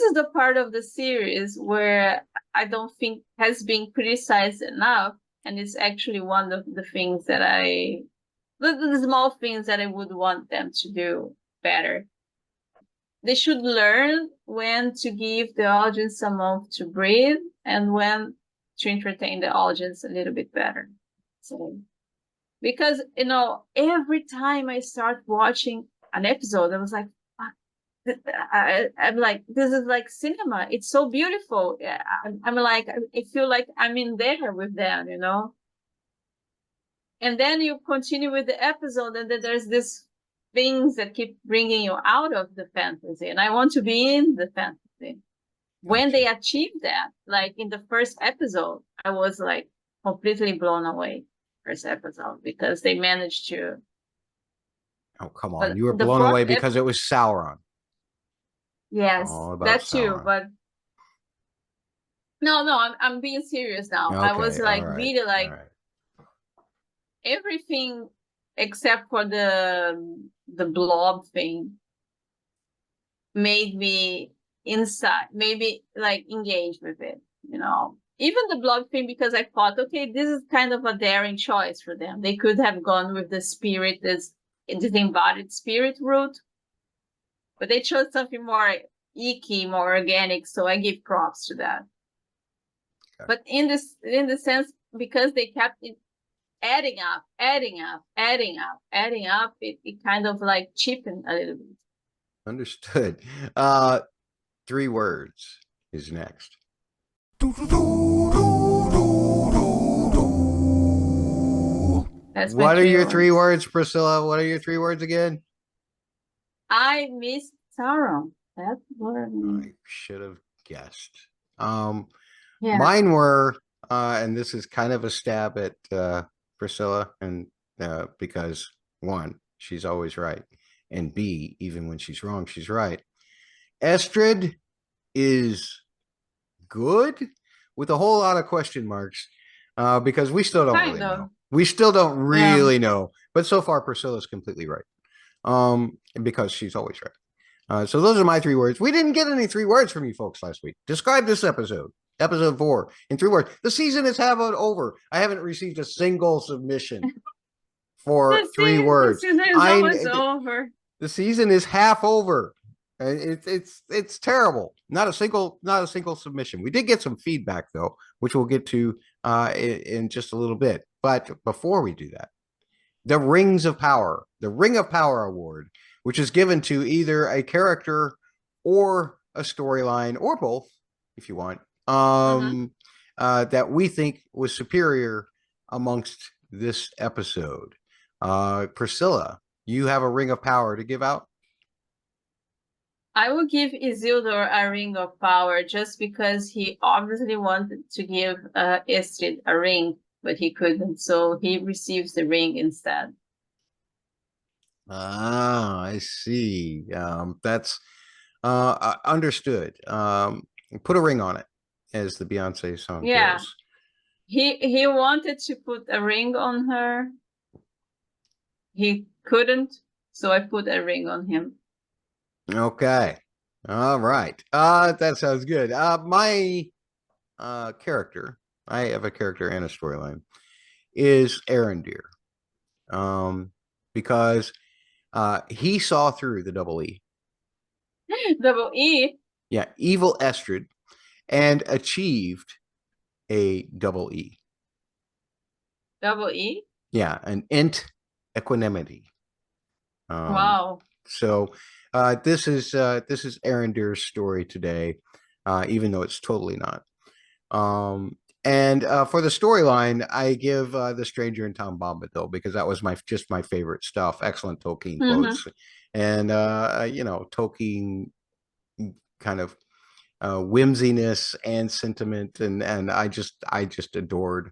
is the part of the series where I don't think has been criticized enough, and it's actually one of the things that the small things that I would want them to do better. They should learn when to give the audience a moment to breathe and when to entertain the audience a little bit better. So, because every time I start watching an episode, I was like, I'm like, this is like cinema. It's so beautiful. I'm like, I feel like I'm in there with them, And then you continue with the episode, and then there's this things that keep bringing you out of the fantasy, and I want to be in the fantasy. When they achieve that, like in the first episode, I was like completely blown away. First episode, because they managed to. Oh, come on! You were blown away because it was Sauron. Yes, that too. Sauron. But no, I'm being serious now. Okay, I was like really like everything except for the blob thing made me inside, maybe like engage with it, you know. Even the blog thing, because I thought, okay, this is kind of a daring choice for them. They could have gone with the spirit, this embodied spirit route, but they chose something more icky, more organic. So I give props to that. Okay. But in the sense, because they kept it adding up, it kind of like cheapened a little bit. Understood. 3 words is next. What are your 3 words, Priscilla? What are your 3 words again? I miss Sauron. That's what I should have guessed. Mine were, and this is kind of a stab at Priscilla, and because 1, she's always right, and B, even when she's wrong, she's right. Estrid is good with a whole lot of question marks, because we still don't really know. We still don't really know, but so far Priscilla's completely right, because she's always right. So those are my 3 words. We didn't get any 3 words from you folks last week. Describe this episode 4, in 3 words. The season is half over. I haven't received a single submission for 3 words. The season is almost over. The season is half over. It's terrible. Not a single submission. We did get some feedback though, which we'll get to in just a little bit. But before we do that, the Rings of Power, the Ring of Power Award, which is given to either a character or a storyline, or both, if you want, that we think was superior amongst this episode. Priscilla, you have a Ring of Power to give out? I will give Isildur a Ring of Power just because he obviously wanted to give Estrid a ring, but he couldn't, so he receives the ring instead. Ah, I see. That's understood. Put a ring on it, as the Beyonce song goes. He wanted to put a ring on her. He couldn't, so I put a ring on him. Okay. All right. That sounds good. My character, I have a character and a storyline, is Arondir. Because he saw through the double E. Double E? Yeah, evil Estrid, and achieved a double E. Double E? Yeah, an int equanimity. Wow. So this is Arondir's story today, even though it's totally not. And for the storyline, I give The Stranger in Tom Bombadil, because that was just my favorite stuff. Excellent Tolkien quotes, and you know, Tolkien kind of whimsiness and sentiment, and I just adored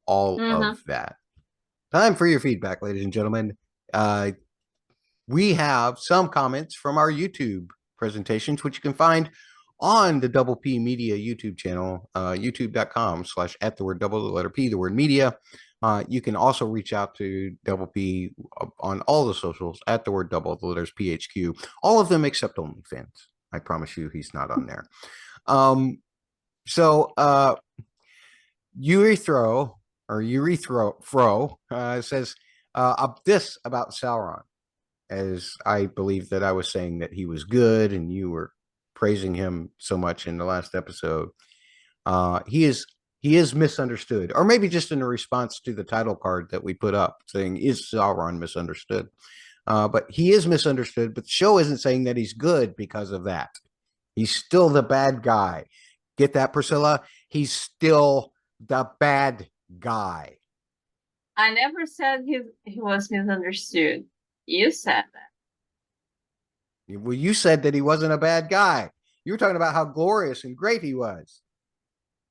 all of that. Time for your feedback, ladies and gentlemen. We have some comments from our YouTube presentations, which you can find on the Double P Media YouTube channel, youtube.com/@media. You can also reach out to Double P on all the socials at the word double, the letters PHQ, all of them except OnlyFans. I promise you he's not on there. So Urethro says this about Sauron, as I believe that I was saying that he was good and you were praising him so much in the last episode. He is misunderstood, or maybe just in a response to the title card that we put up saying, is Sauron misunderstood? But he is misunderstood, but the show isn't saying that he's good because of that. He's still the bad guy. Get that, Priscilla? He's still the bad guy. I never said he was misunderstood. You said that. Well, you said that he wasn't a bad guy. You were talking about how glorious and great he was.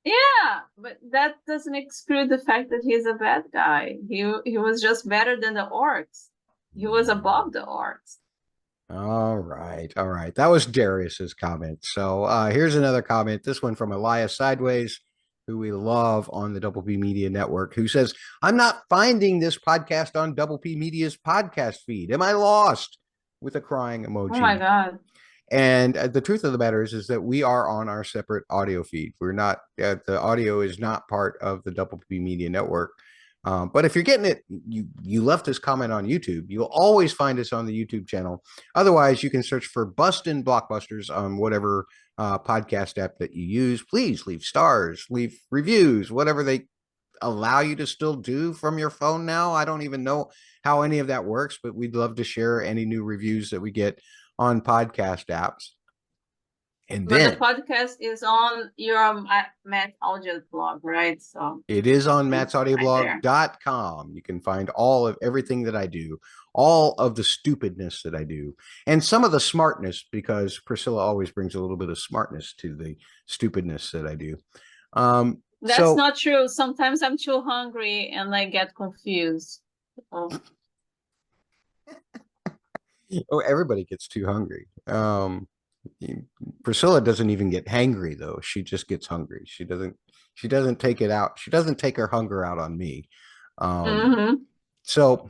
Yeah, but that doesn't exclude the fact that he's a bad guy. He was just better than the orcs. He was above the orcs. All right. That was Darius's comment. So here's another comment. This one from Elias Sideways, who we love on the Double P Media Network, who says, I'm not finding this podcast on Double P Media's podcast feed. Am I lost? With a crying emoji. Oh my God. And the truth of the matter is that we are on our separate audio feed. We're not, the audio is not part of the Double P Media Network. But if you're getting it, you left this comment on YouTube, you'll always find us on the YouTube channel. Otherwise, you can search for Bustin' Blockbusters on whatever podcast app that you use. Please leave stars, leave reviews, whatever they allow you to still do from your phone now. I don't even know how any of that works, but we'd love to share any new reviews that we get on podcast apps. And but then the podcast is on your Matt Audio blog, right? So it is on mattsaudioblog.com. You can find all of everything that I do, all of the stupidness that I do, and some of the smartness, because Priscilla always brings a little bit of smartness to the stupidness that I do. That's not true. Sometimes I'm too hungry and I get confused. Oh, everybody gets too hungry. Priscilla doesn't even get hangry though. She just gets hungry. She doesn't take it out. She doesn't take her hunger out on me. So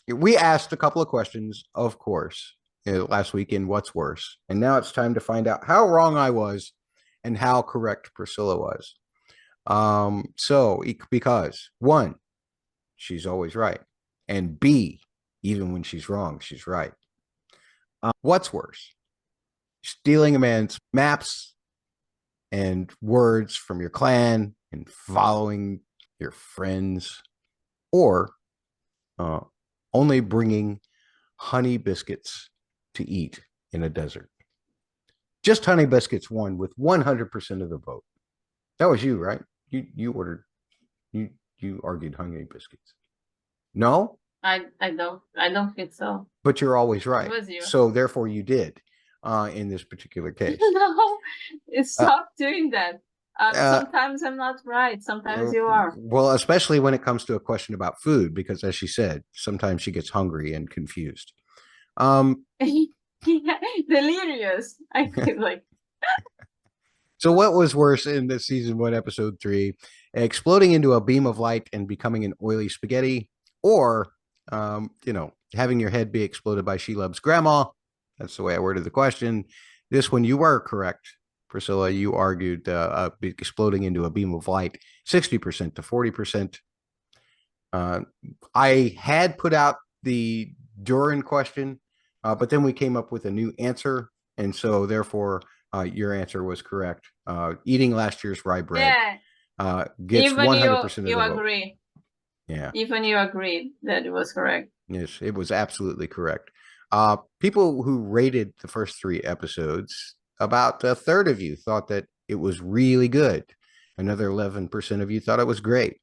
we asked a couple of questions, of course, last week in What's Worse. And now it's time to find out how wrong I was and how correct Priscilla was. Because 1, she's always right. And B, even when she's wrong, she's right. What's worse? Stealing a man's maps and words from your clan and following your friends, or only bringing honey biscuits to eat in a desert. Just honey biscuits won with 100% of the vote. That was you, right? You argued honey biscuits. No? I don't think so. But you're always right. It was you. So therefore you did in this particular case. No, stop doing that. Sometimes I'm not right. Sometimes you are. Well, especially when it comes to a question about food, because as she said, sometimes she gets hungry and confused. Delirious. I feel like. So what was worse in the season 1, episode 3, exploding into a beam of light and becoming an oily spaghetti, or, having your head be exploded by Shelob's grandma? That's the way I worded the question. This one, you were correct, Priscilla. You argued exploding into a beam of light, 60% to 40%. I had put out the Durin question, but then we came up with a new answer. And so therefore, your answer was correct. Eating last year's rye bread gets 100% of the vote. Agree. Yeah. Even you agreed that it was correct. Yes, it was absolutely correct. People who rated the first 3 episodes, about a third of you thought that it was really good. Another 11% of you thought it was great.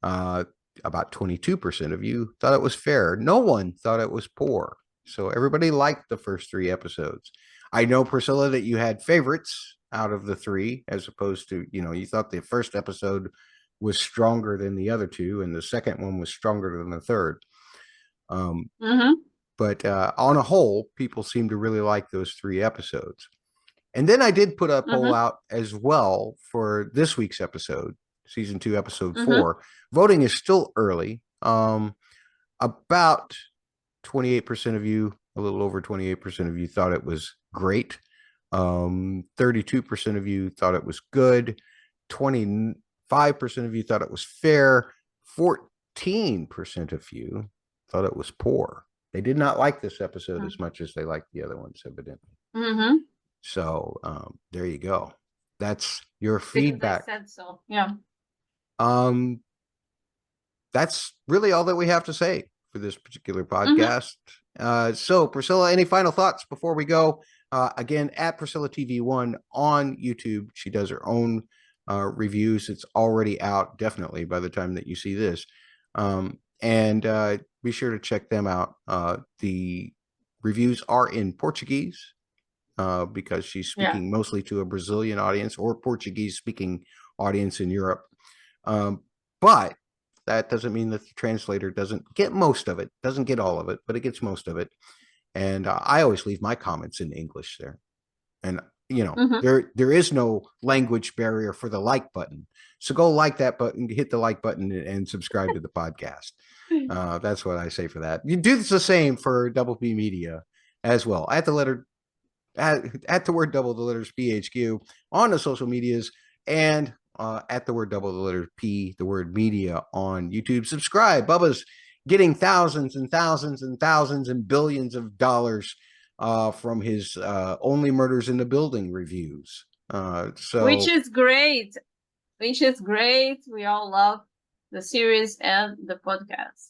About 22% of you thought it was fair. No one thought it was poor. So everybody liked the first 3 episodes. I know, Priscilla, that you had favorites out of the 3, as opposed to, you thought the first episode was stronger than the other 2, and the second one was stronger than the third. But on a whole, people seem to really like those 3 episodes. And then I did put a poll out as well for this week's episode, season 2, episode 4. Voting is still early. About 28% of you, a little over 28% of you thought it was great. 32% of you thought it was good. 25% of you thought it was fair. 14% of you thought it was poor. They did not like this episode as much as they liked the other ones, evidently. So there you go. That's your feedback. I said so. Yeah. That's really all that we have to say for this particular podcast. So Priscilla, any final thoughts before we go? Again, at Priscilla TV1 on YouTube. She does her own reviews. It's already out, definitely, by the time that you see this. And be sure to check them out. The reviews are in Portuguese because she's speaking mostly to a Brazilian audience or Portuguese-speaking audience in Europe. But that doesn't mean that the translator doesn't get most of it, doesn't get all of it, but it gets most of it. And I always leave my comments in English there. And, there is no language barrier for the like button. So go like that button, hit the like button, and subscribe to the podcast. That's what I say for that. You do the same for Double P Media as well. At the letter at the word double the letters PHQ on the social medias, and at the word double the letters P, the word media on YouTube. Subscribe. Bubba's getting thousands and thousands and thousands and billions of dollars from his Only Murders in the Building reviews. Which is great. We all love the series and the podcast.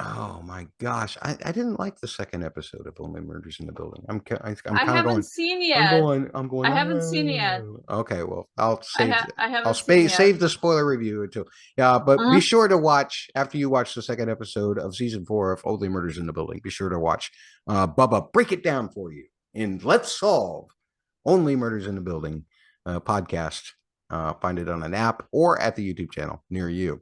Oh my gosh, I didn't like the second episode of Only Murders in the Building. I'm kind of going. I haven't seen yet. I'm going. I haven't seen yet. Okay, well, I'll save. I'll save the spoiler review until. Yeah, but be sure to watch after you watch the second episode of season 4 of Only Murders in the Building. Be sure to watch Bubba break it down for you in Let's Solve Only Murders in the Building podcast. Find it on an app or at the YouTube channel near you.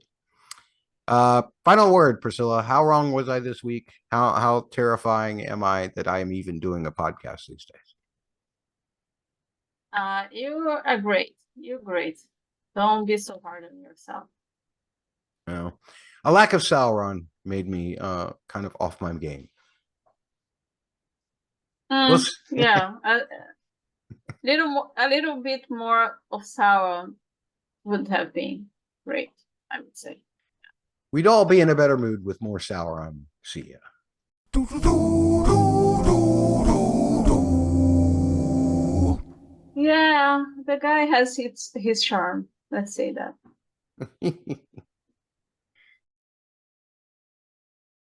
Final word, Priscilla. How wrong was I this week? How terrifying am I that I am even doing a podcast these days? You are great. You're great. Don't be so hard on yourself. No, a lack of Sauron made me kind of off my game. Yeah, a little bit more of Sauron would have been great, I would say. We'd all be in a better mood with more Sauron. See ya. Yeah, the guy has his charm. Let's say that.